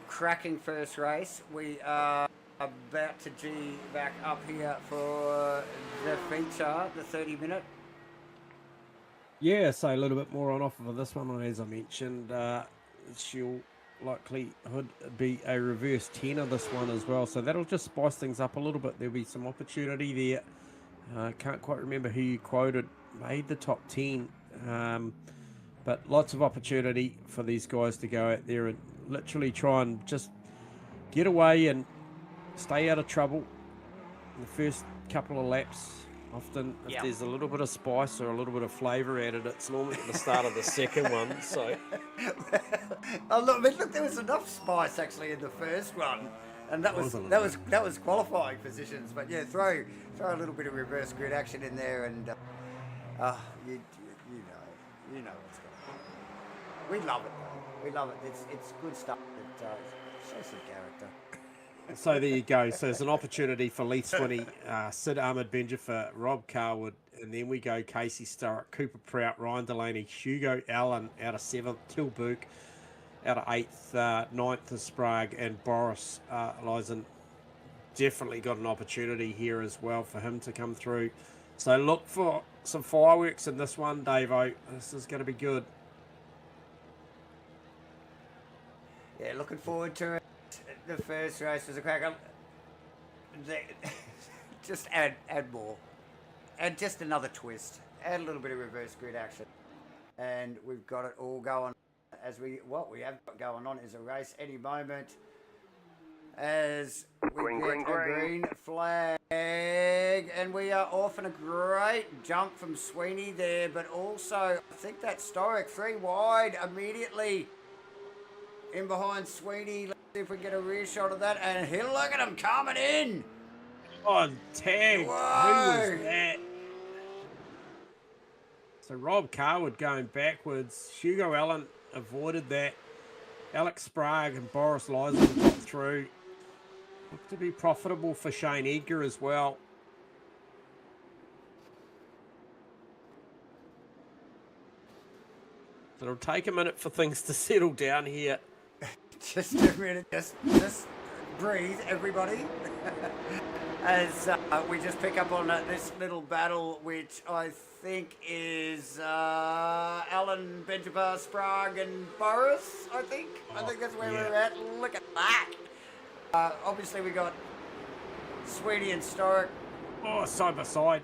cracking first race. We are about to G back up here for the feature, the 30-minute. Yeah, so a little bit more on offer for this one, and as I mentioned, she'll likelihood be a reverse 10 of this one as well, so that'll just spice things up a little bit. There'll be some opportunity there. Can't quite remember who you quoted made the top 10, but lots of opportunity for these guys to go out there and literally try and just get away and stay out of trouble in the first couple of laps. Often if there's a little bit of spice or a little bit of flavour added, it's normally at the start of the second one. So look, there was enough spice actually in the first one, and that was qualifying positions. But yeah, throw a little bit of reverse grid action in there, and you know what's going to happen. We love it though. We love it. It's good stuff. It shows some character. So there you go. So there's an opportunity for Lee Swinney, Sid Ahmed Benja for Rob Carwood, and then we go Casey Sturrock, Cooper Prout, Ryan Delaney, Hugo Allen out of 7th, Till Burke out of 8th, 9th is Sprague, and Boris Lysen definitely got an opportunity here as well for him to come through. So look for some fireworks in this one, Davo. This is going to be good. Yeah, looking forward to it. The first race was a cracker. Just add more. Add just another twist. Add a little bit of reverse grid action. And we've got it all going. What we have got going on is a race any moment. As we get a green flag. And we are off, and a great jump from Sweeney there. But also, I think that's Sturrock 3 wide immediately in behind Sweeney. See if we can get a rear shot of that, and look at him coming in. Oh, tag. Whoa. Who was that? So Rob Carwood going backwards. Hugo Allen avoided that. Alex Sprague and Boris Lysen got through. Looked to be profitable for Shane Edgar as well. It'll take a minute for things to settle down here. Just a minute, just breathe, everybody. As we just pick up on this little battle, which I think is Alan, Benjamin, Sprague, and Boris. I think that's where we're at. Look at that. Obviously, we got Sweetie and Sturrock. Oh, side by side.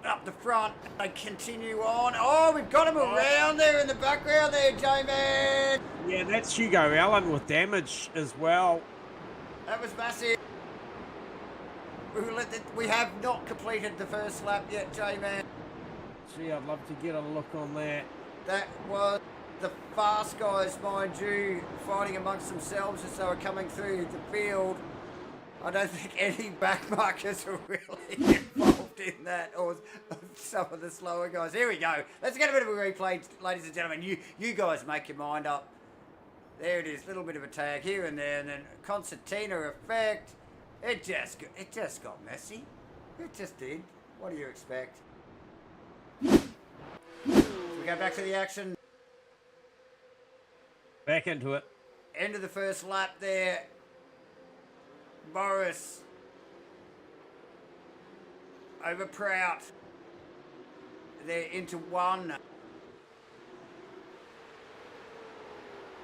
Up the front, they continue on. Oh, we've got him around there in the background there, J-Man. Yeah, that's Hugo Allen with damage as well. That was massive. We have not completed the first lap yet, J-Man. Gee, I'd love to get a look on that. That was the fast guys, mind you, fighting amongst themselves as they were coming through the field. I don't think any backmarkers are really involved in that, or some of the slower guys. Here we go. Let's get a bit of a replay, ladies and gentlemen. You guys make your mind up. There it is, little bit of a tag here and there, and then concertina effect. It just got messy. It just did. What do you expect? So we go back to the action. Back into it. End of the first lap there. Boris over Prout. They're into one.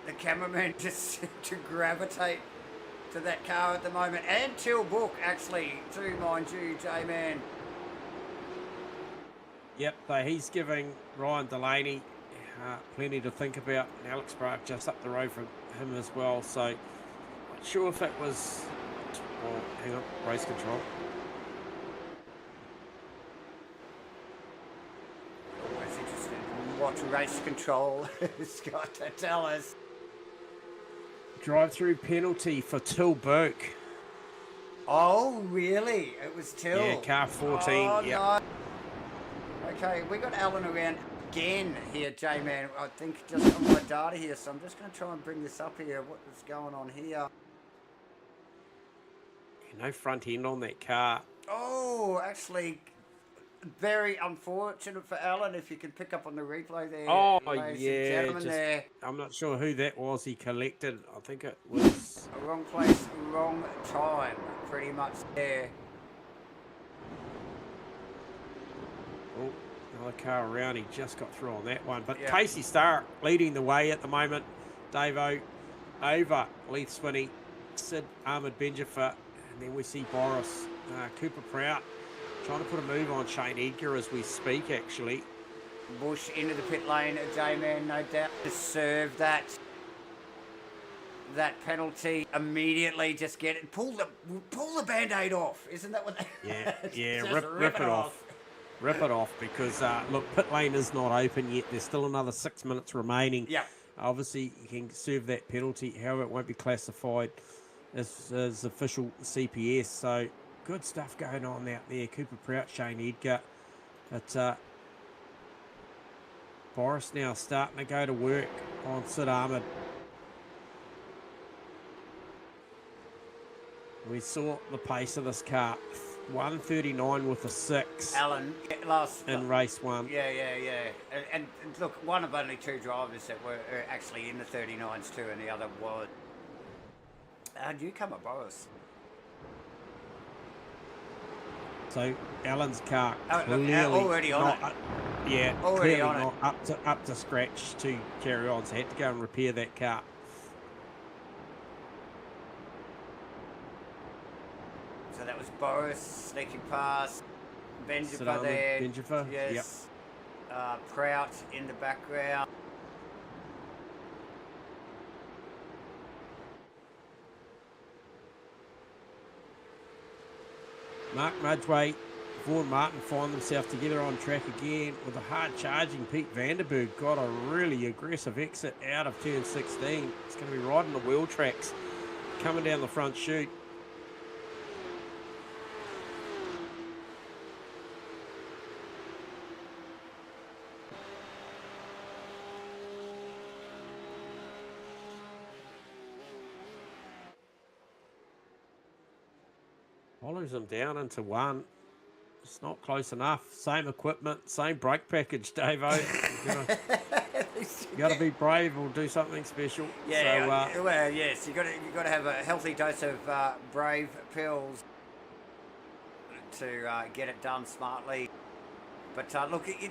The cameraman just seemed to gravitate to that car at the moment. And Till Book, actually, too, mind you, J-Man. Yep, so he's giving Ryan Delaney plenty to think about. And Alex Spark just up the road from him as well. So, not sure if it was... Well, hang on, race control. Always interested in what race control has got to tell us. Drive-through penalty for Till Burke. Oh, really? It was Till? Yeah, car 14. Oh, yep. no. Okay, we got Alan around again here, J-Man. I think just on my data here, so I'm just going to try and bring this up here. What is going on here? No front end on that car. Oh, actually, very unfortunate for Alan. If you can pick up on the replay there. Oh, ladies yeah. and gentlemen, there. I'm not sure who that was he collected. I think it was... A wrong place, wrong time, pretty much there. Oh, another car around. He just got through on that one. But Yeah. Casey Starr leading the way at the moment. Davo over Leith Swinney, Sid Ahmed Benjafer, and then we see Boris Cooper Prout trying to put a move on Shane Edgar as we speak, actually. Bush into the pit lane, J-Man, no doubt, to serve that penalty immediately. Just get it, pull the band-aid off. Isn't that what they? Yeah, Just rip it off. Rip it off because look, pit lane is not open yet. There's still another 6 minutes remaining. Yeah. Obviously, you can serve that penalty. However, it won't be classified as official CPS. So good stuff going on out there. Cooper Prout, Shane Edgar. But Boris now starting to go to work on Sid Ahmed. We saw the pace of this car. 139 with a 6. Alan, last in race 1. Yeah. And look, one of only 2 drivers that were actually in the 39s too, and the other was newcomer Boris. So Alan's car Look, clearly already on not, it. already Already on not up to scratch to carry on. So had to go and repair that car. So that was Boris sneaking past. Benjafer there. Benjafer, yes. Prout in the background. Mark Mudgway, Vaughan Martin find themselves together on track again with a hard charging Pete Vanderberg. Got a really aggressive exit out of turn 16. It's going to be riding the wheel tracks coming down the front chute. Follows them down into one. It's not close enough. Same equipment, same brake package, Davo. You got to be brave or do something special. Yeah. So, well, yes, you got to have a healthy dose of brave pills to get it done smartly. But look, you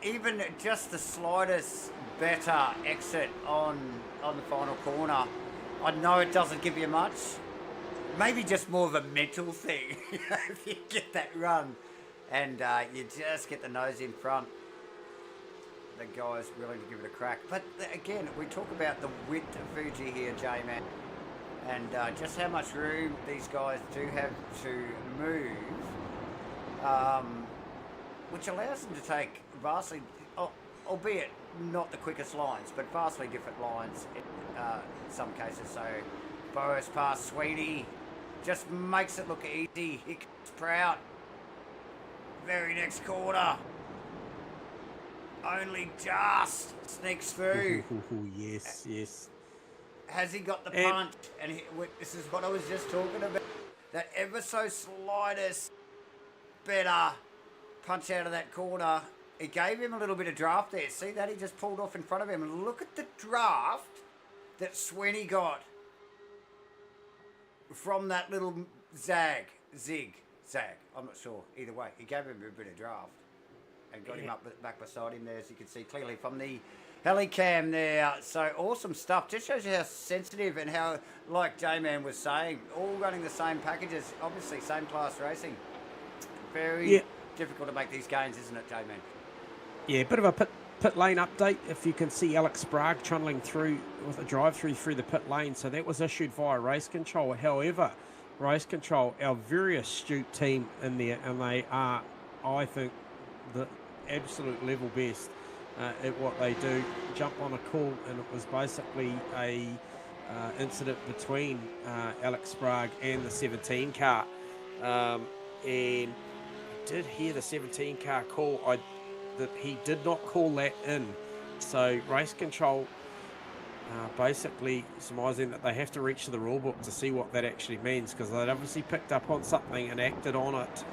even just the slightest better exit on the final corner. I know it doesn't give you much. Maybe just more of a mental thing, if you get that run and you just get the nose in front. The guy's willing to give it a crack. But again, we talk about the width of Fuji here, J-Man, and just how much room these guys do have to move, which allows them to take vastly... albeit not the quickest lines, but vastly different lines in some cases. So Boas past Sweeney, just makes it look easy. Here comes Prout. Very next corner. Only just sneaks through. Yes, yes. Has he got the punch? And this is what I was just talking about. That ever so slightest better punch out of that corner. It gave him a little bit of draft there. See that? He just pulled off in front of him. And look at the draft that Sweeney got from that little zag. I'm not sure. Either way, he gave him a bit of draft and got him up back beside him there, as you can see clearly from the helicam there. So awesome stuff. Just shows you how sensitive and how, like J-Man was saying, all running the same packages, obviously same class racing. Very difficult to make these gains, isn't it, J-Man? Yeah, bit of a pit lane update. If you can see Alex Sprague trundling through with a drive-through through the pit lane. So that was issued via Race Control. However, Race Control, our very astute team in there, and they are, I think, the absolute level best at what they do. Jump on a call, and it was basically a incident between Alex Sprague and the 17 car. And I did hear the 17 car call. That he did not call that in. So Race Control basically surmising that they have to reach to the rule book to see what that actually means, because they'd obviously picked up on something and acted on it.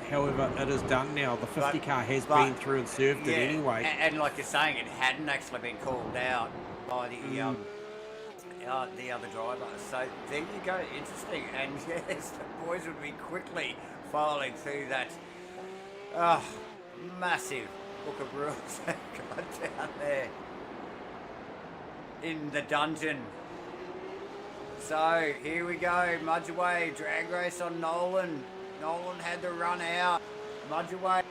However, it is done now. The 50 car has been through and served it anyway. And like you're saying, it hadn't actually been called out by the other driver. So there you go. Interesting. And yes, the boys would be quickly filing through that massive book of rules that got down there in the dungeon. So here we go, Mudgeway, drag race on Nolan. Nolan had to run out. Mudgeway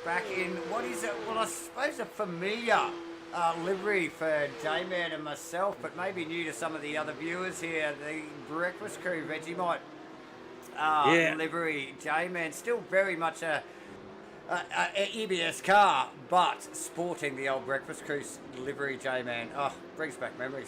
back in, what is it? Well, I suppose a familiar livery for J-Man and myself, but maybe new to some of the other viewers here. The Breakfast Crew Vegemite livery. J-Man still very much a EBS car, but sporting the old Breakfast Crew livery, J-Man. Oh, brings back memories.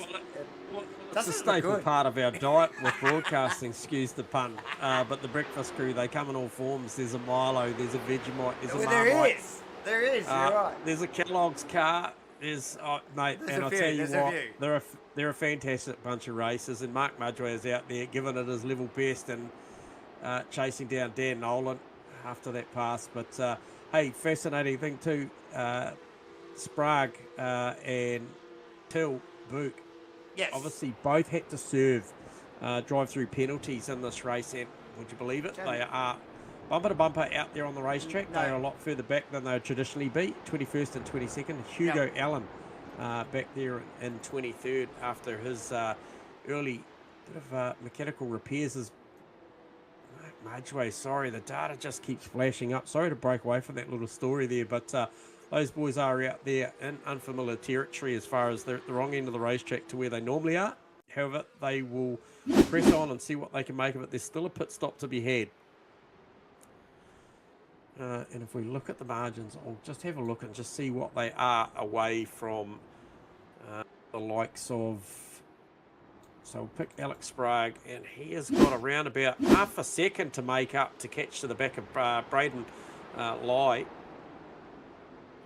It's a staple part of our diet with broadcasting, excuse the pun. But the Breakfast Crew, they come in all forms. There's a Milo, there's a Vegemite, there's a Marmite. There is, you're right. There's a Kellogg's car. There's, mate, and I'll tell you what, they're a fantastic bunch of racers, and Mark Mudgeway is out there giving it his level best and chasing down Dan Nolan after that pass. But hey, fascinating thing too, Sprague and Till Book, obviously both had to serve drive-through penalties in this race, and would you believe it, they are bumper to bumper out there on the racetrack. They are a lot further back than they would traditionally be, 21st and 22nd. Hugo Allen back there in 23rd after his early bit of mechanical repairs. Is Mudgeway, sorry, the data just keeps flashing up. Sorry to break away from that little story there, but those boys are out there in unfamiliar territory as far as they're at the wrong end of the racetrack to where they normally are. However, they will press on and see what they can make of it. There's still a pit stop to be had. And if we look at the margins, I'll just have a look and just see what they are away from the likes of... So we'll pick Alex Sprague, and he has got around about half a second to make up to catch to the back of Braden Lai.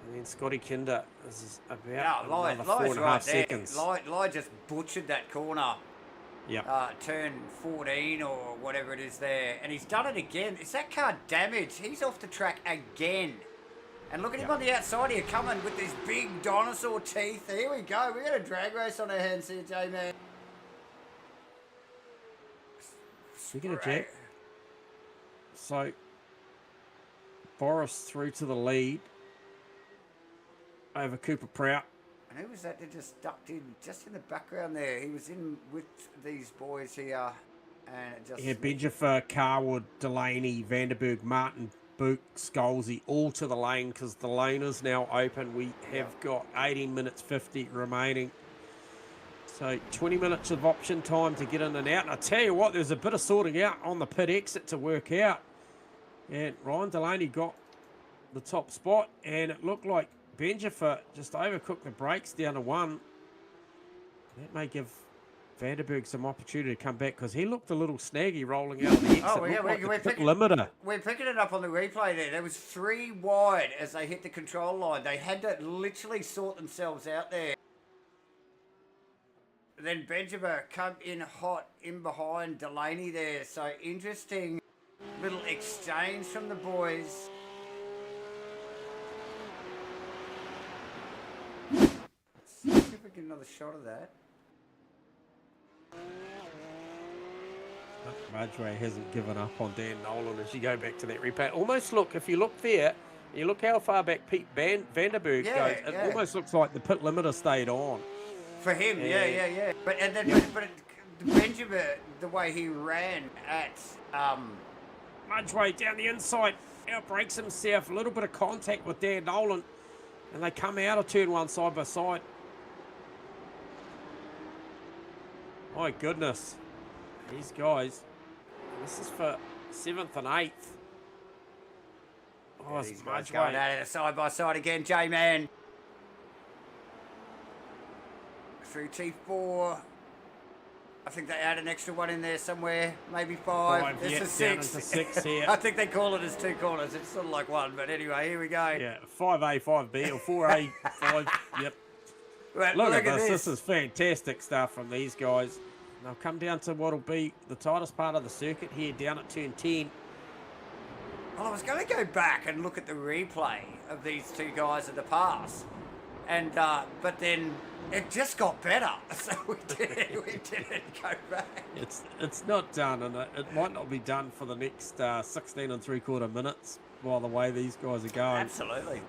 And then Scotty Kinder is about another 4.5 seconds. Lai just butchered that corner. Yep. Turn 14 or whatever it is there. And he's done it again. Is that car damaged? He's off the track again. And look at him on the outside here, coming with these big dinosaur teeth. Here we go. We got a drag race on our hands here, J-Man. Speaking of Jack, so Boris through to the lead over Cooper Prout. And who was that that just ducked in just in the background there? He was in with these boys here. And it just... Yeah, Benjafer, Carwood, Delaney, Vanderberg, Martin, Book, Scholesy, all to the lane because the lane is now open. We have got 18 minutes 50 remaining. So 20 minutes of option time to get in and out. And I tell you what, there's a bit of sorting out on the pit exit to work out. And Ryan Delaney got the top spot. And it looked like Benjamin just overcooked the brakes down to 1. That may give Vanderberg some opportunity to come back because he looked a little snaggy rolling out of the exit. Oh, yeah, we're picking limiter. We're picking it up on the replay there. There was 3 wide as they hit the control line. They had to literally sort themselves out there. Then Benjamin come in hot in behind Delaney there. So interesting little exchange from the boys. Let's see if we get another shot of that. Marjway hasn't given up on Dan Nolan as you go back to that replay. Almost look, if you look there, you look how far back Pete Vanderberg goes, it almost looks like the pit limiter stayed on. For him, yeah. But Benjamin, the way he ran at Marjway down the inside, outbreaks himself, a little bit of contact with Dan Nolan, and they come out of turn 1 side by side. My goodness. These guys, this is for 7th and 8th. Oh, these guys going at it side by side again, J-Man. Through T4. I think they add an extra one in there somewhere, maybe 5. This is 6. 6 here. I think they call it as 2 corners. It's sort of like 1, but anyway, here we go. Yeah, 5A, 5B, or 4A, 5. Yep. But Look at this. This is fantastic stuff from these guys. They'll come down to what'll be the tightest part of the circuit here, down at turn 10. Well, I was going to go back and look at the replay of these 2 guys at the pass, and but then it just got better, so we didn't go back. It's not done, and it might not be done for the next 16 3/4 minutes. By the way these guys are going. Absolutely.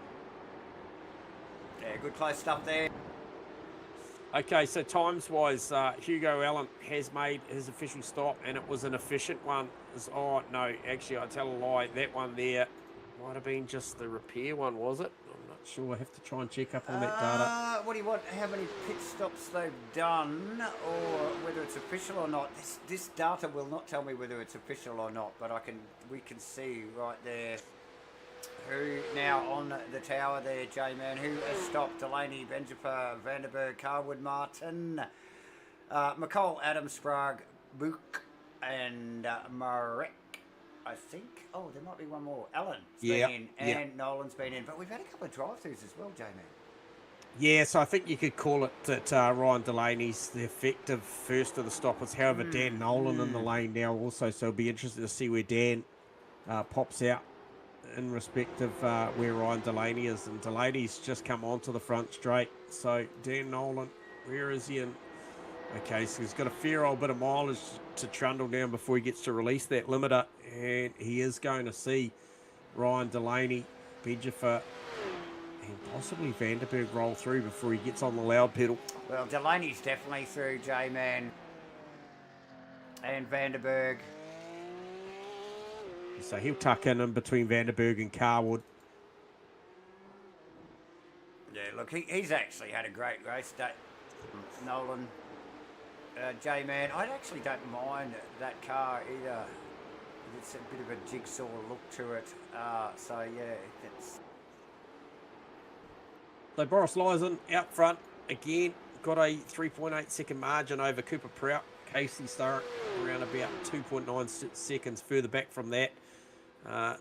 Yeah, good close stuff there. Okay, so times-wise, Hugo Allen has made his official stop, and it was an efficient one. Oh, no, actually, I tell a lie. That one there might have been just the repair one, was it? I'm not sure. I have to try and check up on that data. What do you want? How many pit stops they've done, or whether it's official or not? This data will not tell me whether it's official or not, but we can see right there. Who now on the tower there, J-Man, who has stopped Delaney, Benjamin, Vanderberg, Carwood, Martin, McCall, Adams, Sprague, Book, and Marek, I think. Oh, there might be one more. Allen's been in, and Nolan's been in. But we've had a couple of drive-throughs as well, J-Man. Yeah, so I think you could call it that Ryan Delaney's the effective first of the stoppers. However, Dan Nolan in the lane now also, so it'll be interesting to see where Dan pops out in respect of where Ryan Delaney is, and Delaney's just come onto the front straight. So Dan Nolan, where is he in? Okay, so he's got a fair old bit of mileage to trundle down before he gets to release that limiter, and he is going to see Ryan Delaney, Benjamin, and possibly Vanderberg roll through before he gets on the loud pedal. Well, Delaney's definitely through, J-Man, and Vanderberg. So he'll tuck in between Vanderberg and Carwood. Yeah, look, he's actually had a great race. Nolan, J-Man, I actually don't mind that car either. It's a bit of a jigsaw look to it. So, yeah, it's... So Boris Lyson out front again. Got a 3.8 second margin over Cooper Prout. Casey Sturrock around about 2.9 seconds further back from that.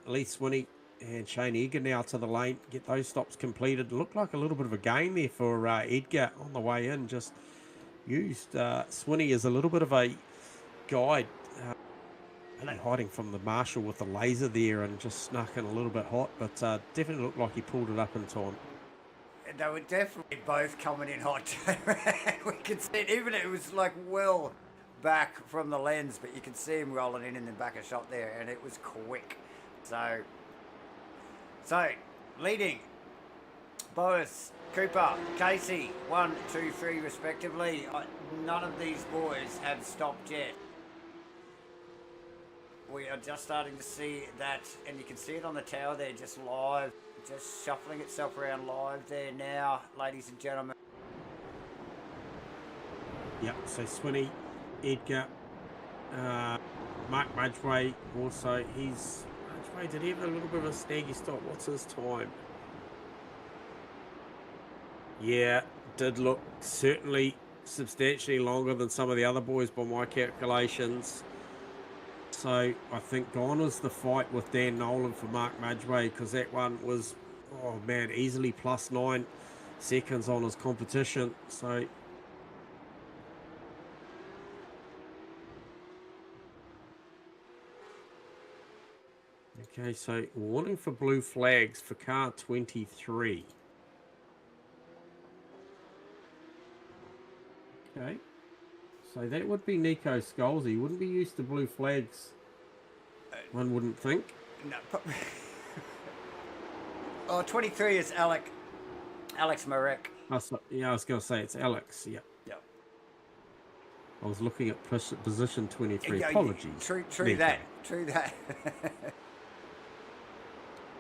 Lee Swinney and Shane Edgar now to the lane. Get those stops completed. Looked like a little bit of a gain there for Edgar on the way in. Just used Swinney as a little bit of a guide. Hiding from the marshal with the laser there and just snuck in a little bit hot. But definitely looked like he pulled it up in time. They were definitely both coming in hot. We could see it, even it was like well back from the lens, but you could see him rolling in the back of shot there, and it was quick. So leading, Boas, Cooper, Casey, 1, 2, 3 respectively. None of these boys have stopped yet. We are just starting to see that, and you can see it on the tower there, just live, just shuffling itself around live there now, ladies and gentlemen. Yep, so Swinney, Edgar, Mark Mudgeway also. Mudgeway, did he have a little bit of a snaggy stop? What's his time? Yeah, did look certainly substantially longer than some of the other boys by my calculations. So I think gone was the fight with Dan Nolan for Mark Madgway, because that one was, oh man, easily +9 seconds on his competition. So okay, so warning for blue flags for car 23. Okay. So that would be Nico Scholes. He wouldn't be used to blue flags, one wouldn't think. No, oh, 23 is Alex Marek. Yeah, I was going to say it's Alex. Yeah. Yep. I was looking at position 23. Yeah, Apologies. True Nico. that. True that.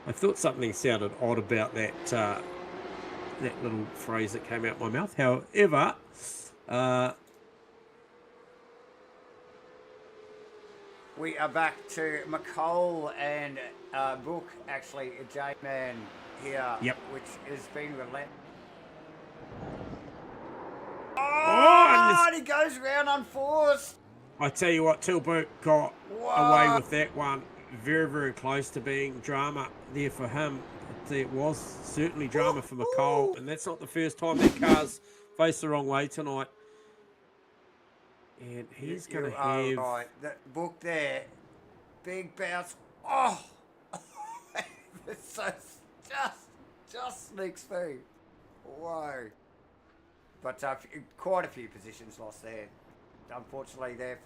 I thought something sounded odd about that that little phrase that came out my mouth. However, we are back to McCole and Book, actually, J-Man here, Yep. which has been relentless. Oh, and he goes round unforced. I tell you what, Tilbert got away with that one. Very, very close to being drama there for him. But it was certainly drama for McCole, and that's not the first time that car's faced the wrong way tonight. And he's going to have... right. That Book there, big bounce. Oh! So just sneaks through. Whoa. But quite a few positions lost there. Unfortunately there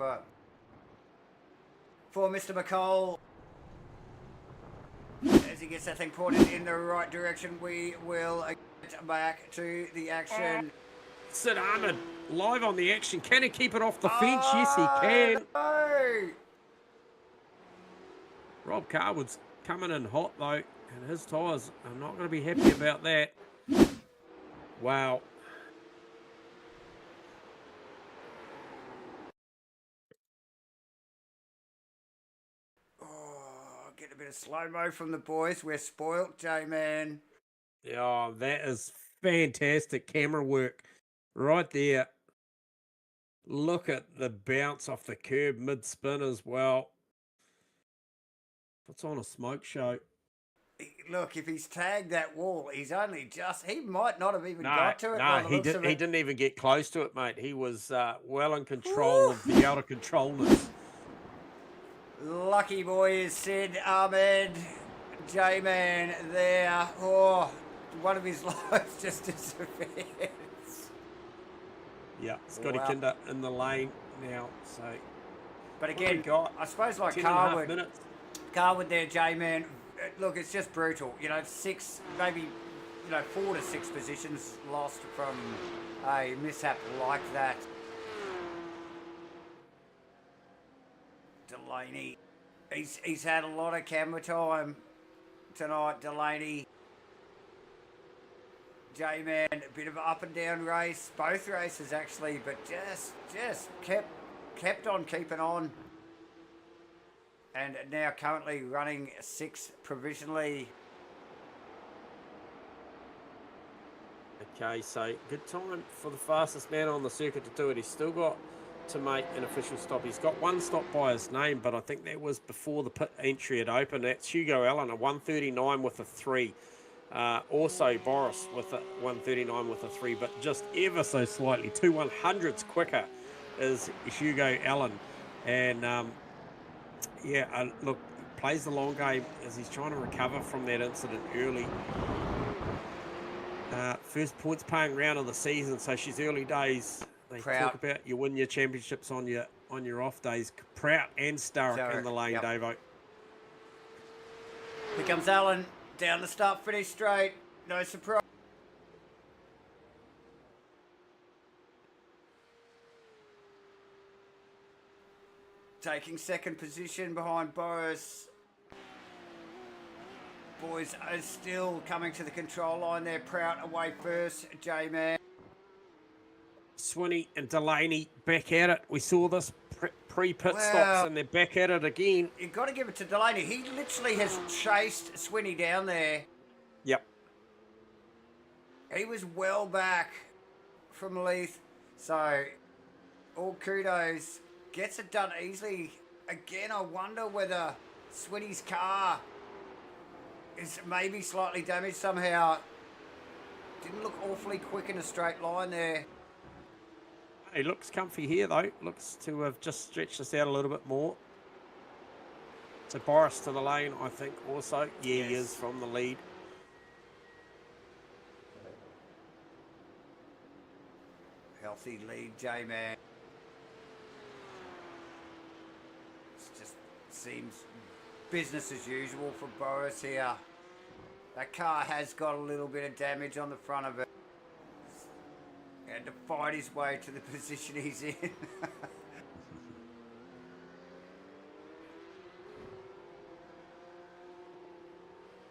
for Mr. McCole. As he gets that thing pointed in the right direction, we will get back to the action. Sid Ahmed live on the action. Can he keep it off the fence? Yes, he can. No. Rob Carwood's coming in hot, though, and his tyres are not going to be happy about that. Wow. Get a bit of slow-mo from the boys. We're spoilt, J-Man. Oh, that is fantastic camera work right there. Look at the bounce off the curb mid-spin as well. Puts on a smoke show. Look, if he's tagged that wall, he might not have even got to it. No, he didn't even get close to it, mate. He was well in control of the out-of-controlness. Lucky boy is Sid Ahmed. J-Man there. Oh, one of his lives just disappears. Yeah, Scotty Kinder in the lane now. So, but again, I suppose like Carwood there, J-Man. Look, it's just brutal. You know, 4 to 6 positions lost from a mishap like that. Delaney, he's had a lot of camera time tonight. Delaney, J-Man, a bit of an up and down race, both races actually, but just kept on keeping on, and now currently running 6 provisionally. Okay, so good time for the fastest man on the circuit to do it. He's still got to make an official stop. He's got one stop by his name, but I think that was before the pit entry had opened. That's Hugo Allen, a 1:39 with a 3. Also Boris with a 1:39 with a 3, but just ever so slightly, 2 100ths quicker is Hugo Allen. And look, plays the long game as he's trying to recover from that incident early. First points paying round of the season, so she's early days. They talk about you win your championships on your off days. Prout and Starrick in the lane, Davo. Here comes Allen down the start finish straight. No surprise. Taking second position behind Boris. Boys are still coming to the control line there. Prout away first. J-Man. Swinney and Delaney back at it. We saw this pre-pit stops and they're back at it again. You've got to give it to Delaney. He literally has chased Swinney down there. Yep. He was well back from Leith, so all kudos. Gets it done easily. Again, I wonder whether Swinny's car is maybe slightly damaged somehow. Didn't look awfully quick in a straight line there. He looks comfy here, though. Looks to have just stretched us out a little bit more. So Boris to the lane, I think, also. Yeah, yes. He is from the lead. Healthy lead, J-Man. It just seems business as usual for Boris here. That car has got a little bit of damage on the front of it. He had to fight his way to the position he's in.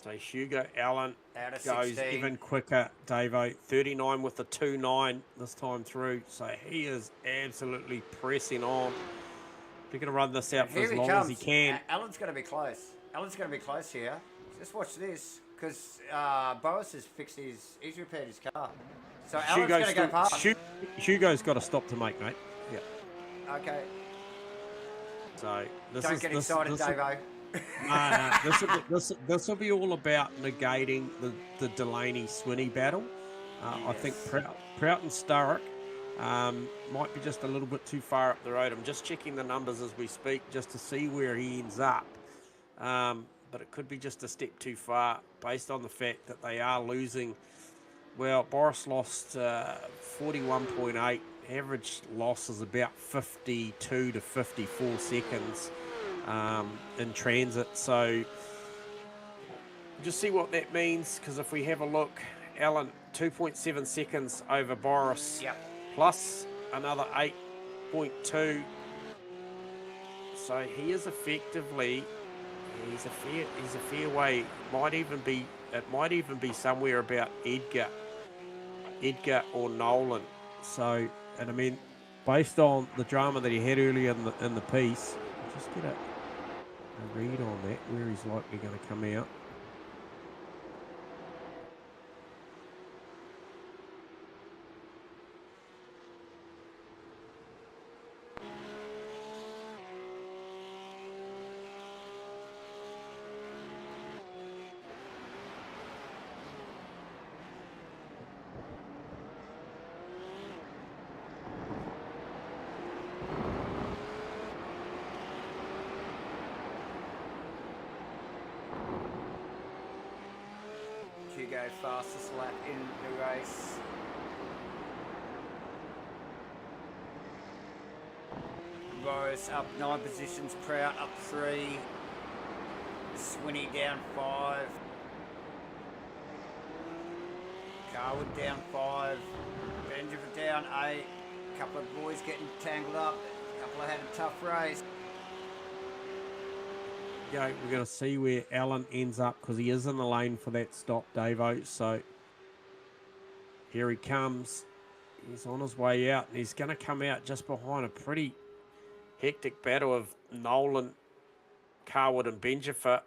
So Hugo Allen goes 16. Even quicker, Davo. 39 with the 2.9 this time through. So he is absolutely pressing on. He's going to run this out for as long as he can. Allen's going to be close. Allen's going to be close here. Just watch this, because Boris has fixed he's repaired his car. So Allen's going to go past. Hugo's got to stop to make, mate. Yeah. Okay. So Don't get excited, Davo. No, this will be all about negating the Delaney-Swinney battle. Yes. I think Prout and Sturrock might be just a little bit too far up the road. I'm just checking the numbers as we speak just to see where he ends up. But it could be just a step too far based on the fact that they are losing. Well, Boris lost 41.8. Average loss is about 52 to 54 seconds in transit. So just see what that means, because if we have a look, Allen 2.7 seconds over Boris. Yep. Plus another 8.2. So he is effectively, he's a fair way. It might even be somewhere about Edgar or Nolan. So, and I mean, based on the drama that he had earlier in the piece, just get a read on that, where he's likely going to come out. Hugo fastest lap in the race. Boris up 9 positions, Prout up 3, Swinney down 5, Carwood down 5, Benjamin down 8, a couple of boys getting tangled up, a couple have had a tough race. We're going to see where Allen ends up, because he is in the lane for that stop, Davo. So here he comes. He's on his way out, and he's going to come out just behind a pretty hectic battle of Nolan, Carwood, and Benjamin.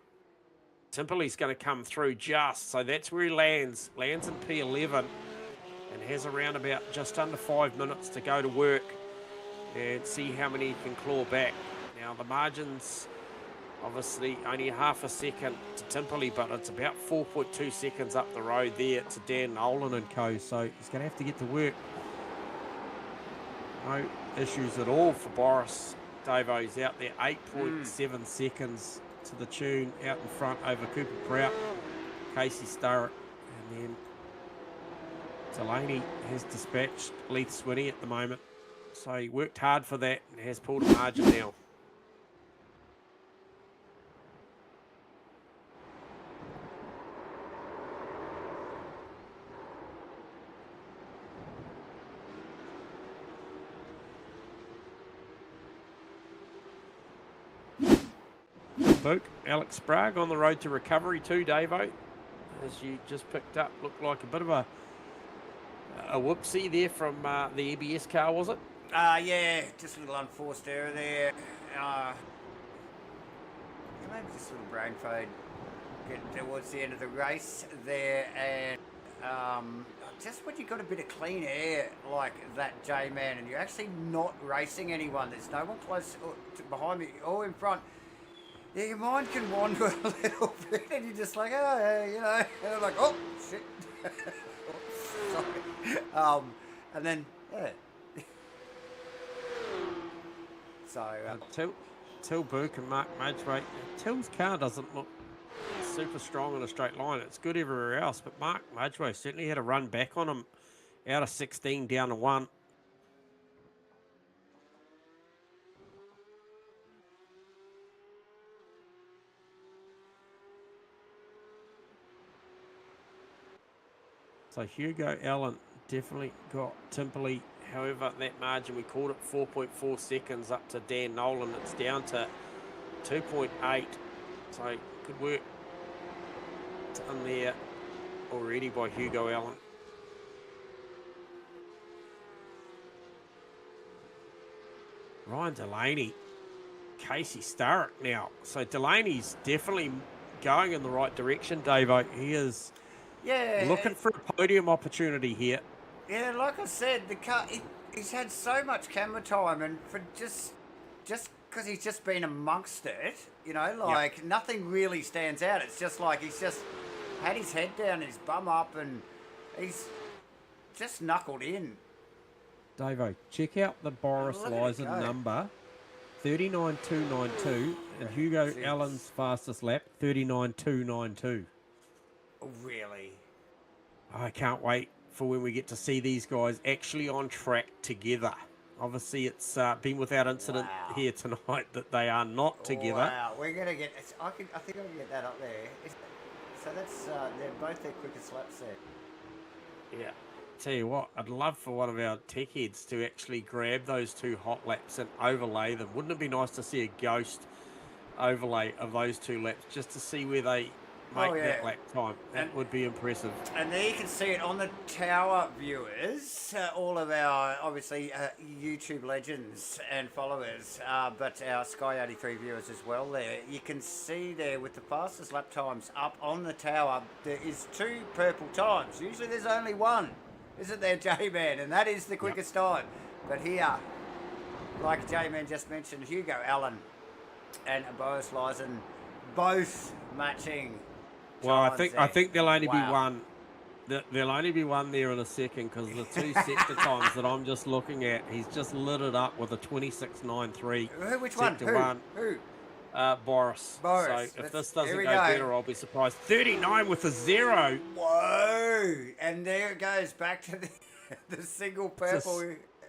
Simply's going to come through just, so that's where he lands. Lands in P11 and has around about just under 5 minutes to go to work and see how many he can claw back. Now the margins, obviously only half a second to Timperley, but it's about 4.2 seconds up the road there to Dan Nolan and co. So he's going to have to get to work. No issues at all for Boris. Davo's out there, 8.7 seconds to the tune out in front over Cooper Prout, Casey Sturrock, and then Delaney has dispatched Leith Swinney at the moment. So he worked hard for that and has pulled a margin now. Alex Sprague on the road to recovery too, Davo. As you just picked up, looked like a bit of a whoopsie there from the EBS car, was it? Yeah, just a little unforced error there. Maybe just a little brain fade getting towards the end of the race there, and Just when you've got a bit of clean air like that, J-Man, and you're actually not racing anyone, there's no one close behind me or in front, yeah, your mind can wander a little bit, and you're just like, oh, yeah, you know, and I'm like, oh, shit. Sorry. And then, yeah. So, Till Burke and Mark Madgeway. Till's car doesn't look super strong in a straight line. It's good everywhere else, but Mark Madgeway certainly had a run back on him out of 16 down to 1. So Hugo Allen definitely got Timperley. However, that margin, we called it 4.4 seconds up to Dan Nolan. It's down to 2.8. So good work in there already by Hugo Allen. Ryan Delaney, Casey Starrick now. So Delaney's definitely going in the right direction, Davo. He is looking for a podium opportunity here. Yeah, like I said, the car, he's had so much camera time, and for just because he's just been amongst it, you know, like nothing really stands out. It's just like he's just had his head down, his bum up, and he's just knuckled in. Davo, check out the Boris Lyson number, 39.292, and Hugo Allen's fastest lap, 39.292. Oh, really? I can't wait for when we get to see these guys actually on track together. Obviously, it's been without incident here tonight that they are not together. Wow, we're going to get... I think I can get that up there. So that's... they're both their quickest laps there. Yeah. Tell you what, I'd love for one of our tech heads to actually grab those two hot laps and overlay them. Wouldn't it be nice to see a ghost overlay of those two laps just to see where they make that lap time? That would be impressive. And there you can see it on the tower, viewers. All of our, obviously, YouTube legends and followers, but our Sky 83 viewers as well there. You can see there with the fastest lap times up on the tower, there is 2 purple times. Usually there's only 1. Isn't there, J-Man? And that is the quickest time. But here, like J-Man just mentioned, Hugo Allen and Boris Lyson both matching. Well, I think there'll only be one. There'll only be one there in a second, because the 2 sector times that I'm just looking at, he's just lit it up with a 26.93. Which one? Who? Boris. Boris. So if this doesn't go better, I'll be surprised. 39 with a 0. Whoa! And there it goes back to the single purple.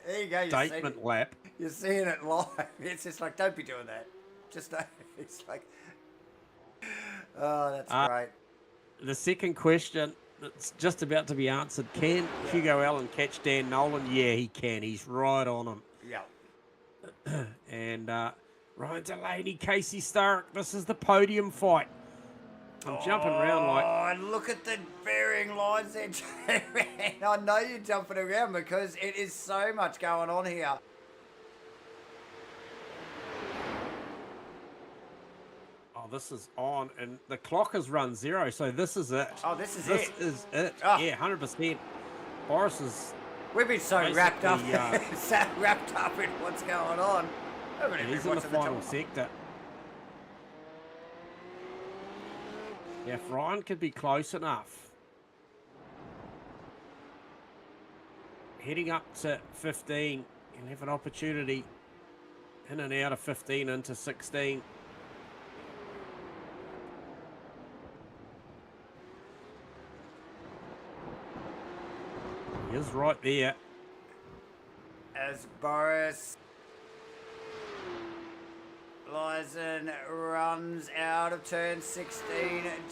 There you go. Statement lap. You're seeing it live. It's just like, don't be doing that. Just don't. It's like, oh, that's great. The second question that's just about to be answered: can Hugo Allen catch Dan Nolan? Yeah, he can. He's right on him. Yeah. And Ryan Delaney, Casey Starrick. This is the podium fight. I'm jumping around like... Oh, and look at the varying lines there, J-Man. I know you're jumping around because it is so much going on here. Oh, this is on, and the clock has run 0, so this is it. Oh, this is it. Oh. Yeah, 100%. Boris is... We've been so wrapped up, so wrapped up in what's going on. He's in the final sector. Yeah, if Ryan could be close enough. Heading up to 15, he'll have an opportunity in and out of 15 into 16. He is right there. As Boris Lyson runs out of turn 16,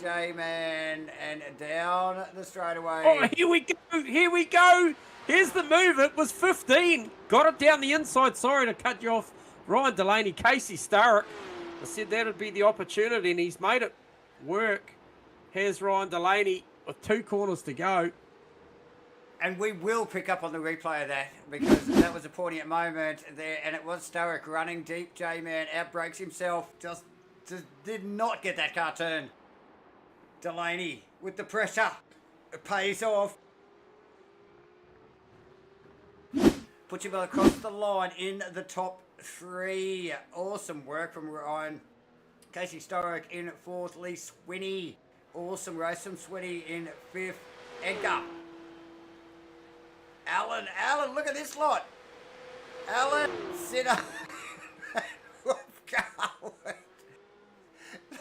J-Man, and down the straightaway. Oh, here we go. Here we go. Here's the move. It was 15. Got it down the inside. Sorry to cut you off. Ryan Delaney, Casey Starrick. I said that would be the opportunity, and he's made it work. Here's Ryan Delaney with 2 corners to go. And we will pick up on the replay of that, because that was a poignant moment there, and it was Starrick running deep. J-Man outbrakes himself, just did not get that car turned. Delaney with the pressure. it pays off. Put your ball across the line in the top 3. Awesome work from Ryan. Casey Sturrock in 4th. Lee Swinney. Awesome race from Swinney in 5th. Edgar. Alan, look at this lot. Alan, sit up.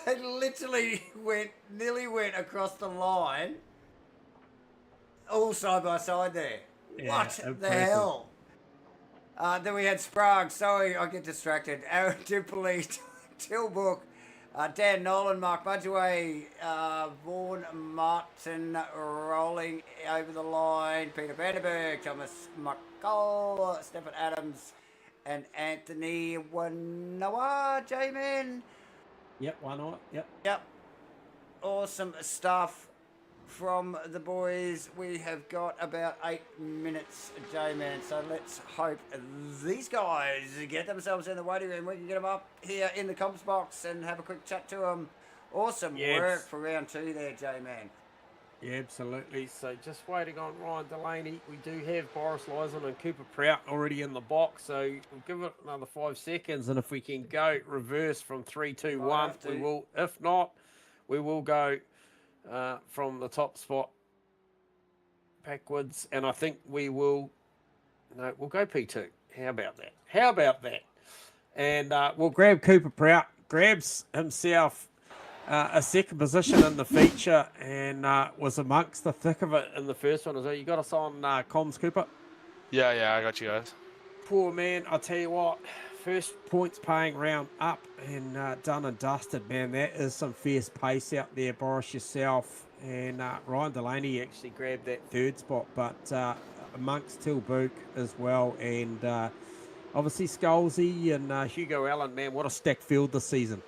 They literally nearly went across the line. All side by side there. Yeah, What impressive. the hell? Then we had Sprague. Sorry, I get distracted. Aaron Dupley, Tilbrook, Dan Nolan, Mark Budgeway, Vaughan Martin rolling over the line, Peter Vandenberg, Thomas McCall, Stephen Adams, and Anthony Wanoa, J-Man. Yep, why not? Yep. Yep. Awesome stuff from the boys. We have got about 8 minutes, J-Man, so let's hope these guys get themselves in the waiting room. We can get them up here in the comms box and have a quick chat to them. Awesome work for round 2 there, J-Man. Yeah, absolutely. So just waiting on Ryan Delaney. We do have Boris Lyson and Cooper Prout already in the box, so we'll give it another 5 seconds, and if we can go reverse from 3, 2, 1, we will. If not, we will go from the top spot backwards, and I think we will. No, we'll go P2. How about that? And we'll grab Cooper Prout. Grabs himself a second position in the feature, and was amongst the thick of it in the first one as well. You got us on comms, Cooper? Yeah, I got you guys. Poor man, I'll tell you what, first points paying round up and done and dusted, man. That is some fierce pace out there. Boris, yourself and Ryan Delaney actually grabbed that 3rd spot, but amongst Tilbrook as well, and obviously Scalzi and Hugo Allen, man, what a stacked field this season.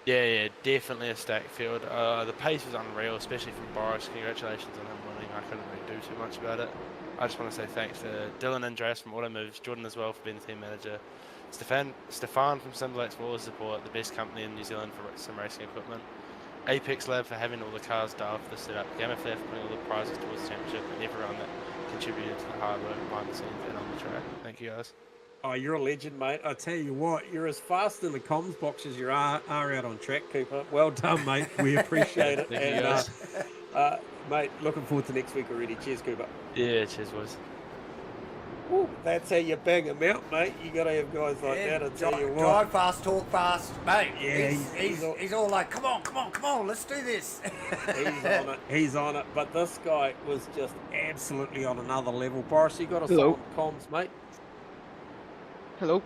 Yeah, definitely a stacked field. The pace was unreal, especially from Boris. Congratulations on him winning. I couldn't really do too much about it. I just want to say thanks to Dylan and Andreas from Automoves, Jordan as well for being the team manager, Stefan from SIMBLACKS for all the support, the best company in New Zealand for sim racing equipment, Apex Lab for having all the cars dialed for the setup, GAMAFLARE for putting all the prizes towards the championship, and everyone that contributed to the hard work behind the scenes and on the track. Thank you guys. Oh, you're a legend, mate. I tell you what, you're as fast in the comms box as you are out on track, Cooper. Well done, mate. We appreciate it. Thank you guys. Mate, looking forward to next week already. Cheers, Cooper. Yeah, cheers, boys. Woo, that's how you bang them out, mate. You got to have guys like that, I tell you what. Drive fast, talk fast, mate. Yeah, he's all like, come on, let's do this. He's on it. But this guy was just absolutely on another level. Boris, you got us Hello. on comms, mate. Hello.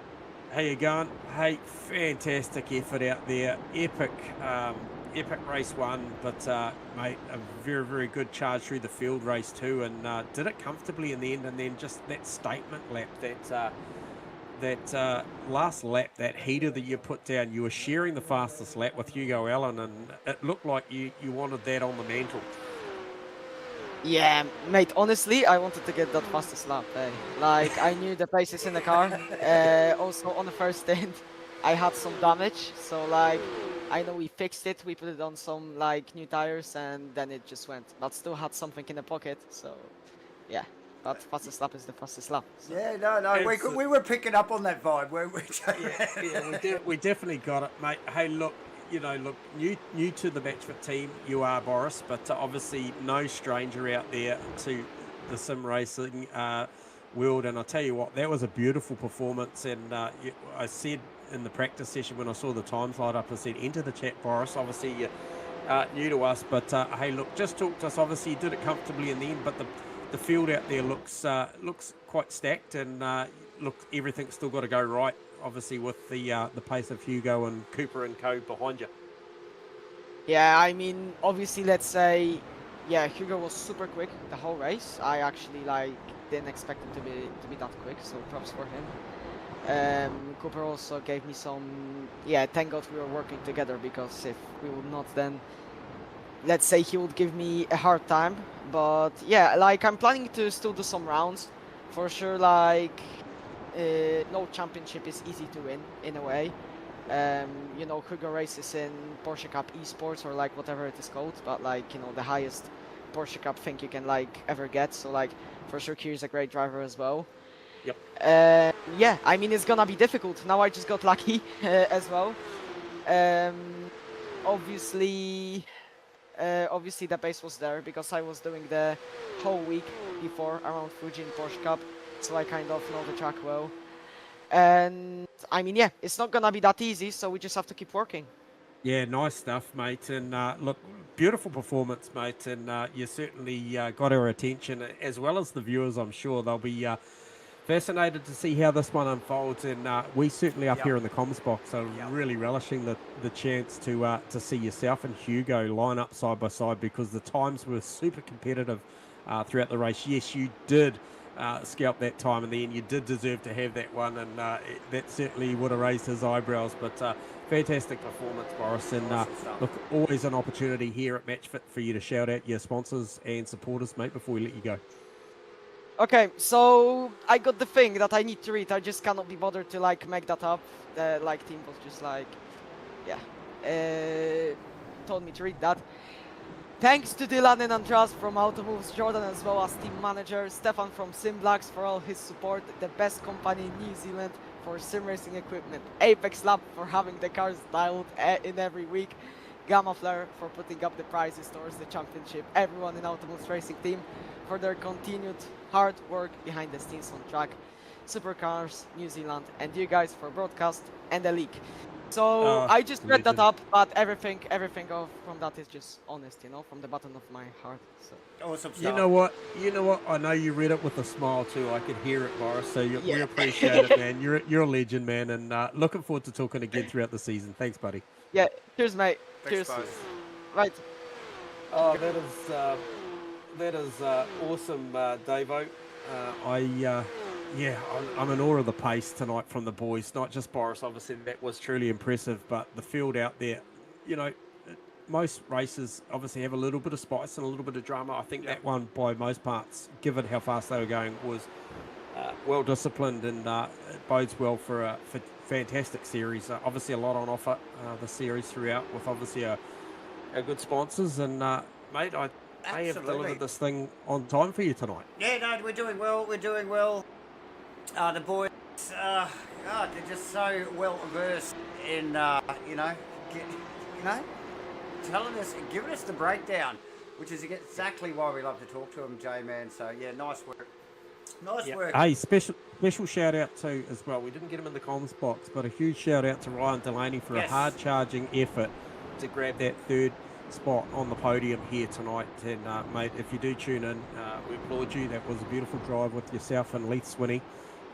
How you going? Hey, fantastic effort out there. Epic race 1, but mate, a very, very good charge through the field race 2, and did it comfortably in the end. And then just that statement lap, that last lap, that heater that you put down, you were sharing the fastest lap with Hugo Allen, and it looked like you wanted that on the mantle. Yeah, mate, honestly, I wanted to get that fastest lap. Like, I knew the pace is in the car. Also, on the first stint, I had some damage. So, like, I know we fixed it. We put it on some, like, new tires, and then it just went. But still had something in the pocket. So, yeah, that fastest lap is the fastest lap. So. Yeah, no, we were picking up on that vibe, weren't we? We definitely got it, mate. Hey, look, new to the Matchfit team, you are, Boris, but obviously no stranger out there to the sim racing world. And I tell you what, that was a beautiful performance. And I said in the practice session when I saw the times light up, I said, enter the chat, Boris. Obviously, you're new to us, but hey, look, just talk to us. Obviously, you did it comfortably in the end, but the field out there looks quite stacked, and look, everything's still got to go right. Obviously, with the pace of Hugo and Cooper and co behind you. Yeah, I mean, obviously, let's say, yeah, Hugo was super quick the whole race. I actually didn't expect him to be that quick, so props for him. Cooper also gave me some, thank God we were working together, because if we would not, then let's say he would give me a hard time. But yeah, I'm planning to still do some rounds for sure. No championship is easy to win in a way. Hugo races in Porsche Cup Esports or whatever it is called, but the highest Porsche Cup thing you can like ever get. So like for sure, Kiri's a great driver as well. Yep. Yeah, I mean it's gonna be difficult. Now I just got lucky as well. Obviously, obviously the pace was there because I was doing the whole week before around Fuji and Porsche Cup, so I kind of know the track well. And I mean, yeah, it's not gonna be that easy, so we just have to keep working. Yeah, nice stuff, mate. And look, beautiful performance, mate. And you certainly got our attention, as well as the viewers. I'm sure they'll be fascinated to see how this one unfolds. And we certainly up here in the comms box are really relishing the chance to see yourself and Hugo line up side by side, because the times were super competitive throughout the race. Yes, you did scalp that time in the end. You did deserve to have that one, and that certainly would have raised his eyebrows. But fantastic performance, Boris. And look, always an opportunity here at Matchfit for you to shout out your sponsors and supporters, mate, before we let you go. Okay, so I got the thing that I need to read. I just cannot be bothered to like make that up. The like team was just like, yeah, told me to read that. Thanks to Dylan and Andras from Automoves, Jordan as well as team manager, Stefan from SIMBLACKS for all his support, the best company in New Zealand for sim racing equipment, Apex Lab for having the cars dialed in every week, GAMAFLARE for putting up the prizes towards the championship, everyone in Automoves racing team for their continued hard work behind the scenes on track, Supercars New Zealand, and you guys for broadcast and the league. So I just read that up, but everything from that is just honest, you know, from the bottom of my heart. So Awesome stuff. You know what? I know you read it with a smile too. I could hear it, Boris. So we appreciate it, man. You're a legend, man, and looking forward to talking again throughout the season. Thanks, buddy. Yeah, cheers, mate. Thanks, cheers. both. Right. Oh, that is awesome, Davo. I'm in awe of the pace tonight from the boys. Not just Boris, obviously that was truly impressive, but the field out there. You know, most races obviously have a little bit of spice and a little bit of drama. I think that one, by most parts, given how fast they were going, was well disciplined, and it bodes well for a fantastic series. Obviously, a lot on offer the series throughout, with obviously our good sponsors. And mate, I have delivered this thing on time for you tonight. Yeah, no, we're doing well. We're doing well. The boys, they're just so well versed in, telling us, giving us the breakdown, which is exactly why we love to talk to them, J-Man. So yeah, nice work. Nice work. Hey, special shout out to as well. We didn't get him in the comms box, but a huge shout out to Ryan Delaney for a hard charging effort to grab that third spot on the podium here tonight. And mate, if you do tune in, we applaud you. That was a beautiful drive with yourself and Leith Swinney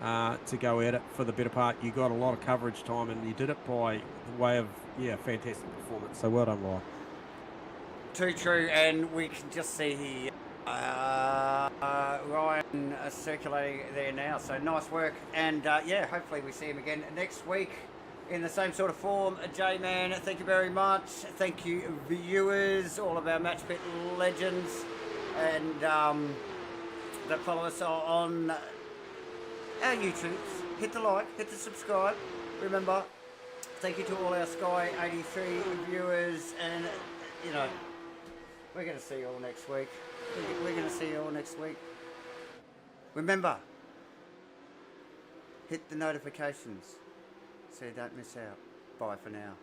to go at it for the better part. You got a lot of coverage time, and you did it by way of fantastic performance. So well done, Ryan. Too true, and we can just see Ryan circulating there now. So nice work, and hopefully we see him again next week in the same sort of form. J-Man, thank you very much. Thank you, viewers, all of our Matchfit legends, and that follow us on our YouTubes. Hit the like, hit the subscribe. Remember, thank you to all our Sky 83 viewers, and we're going to see you all next week. We're going to see you all next week. Remember, hit the notifications so you don't miss out. Bye for now.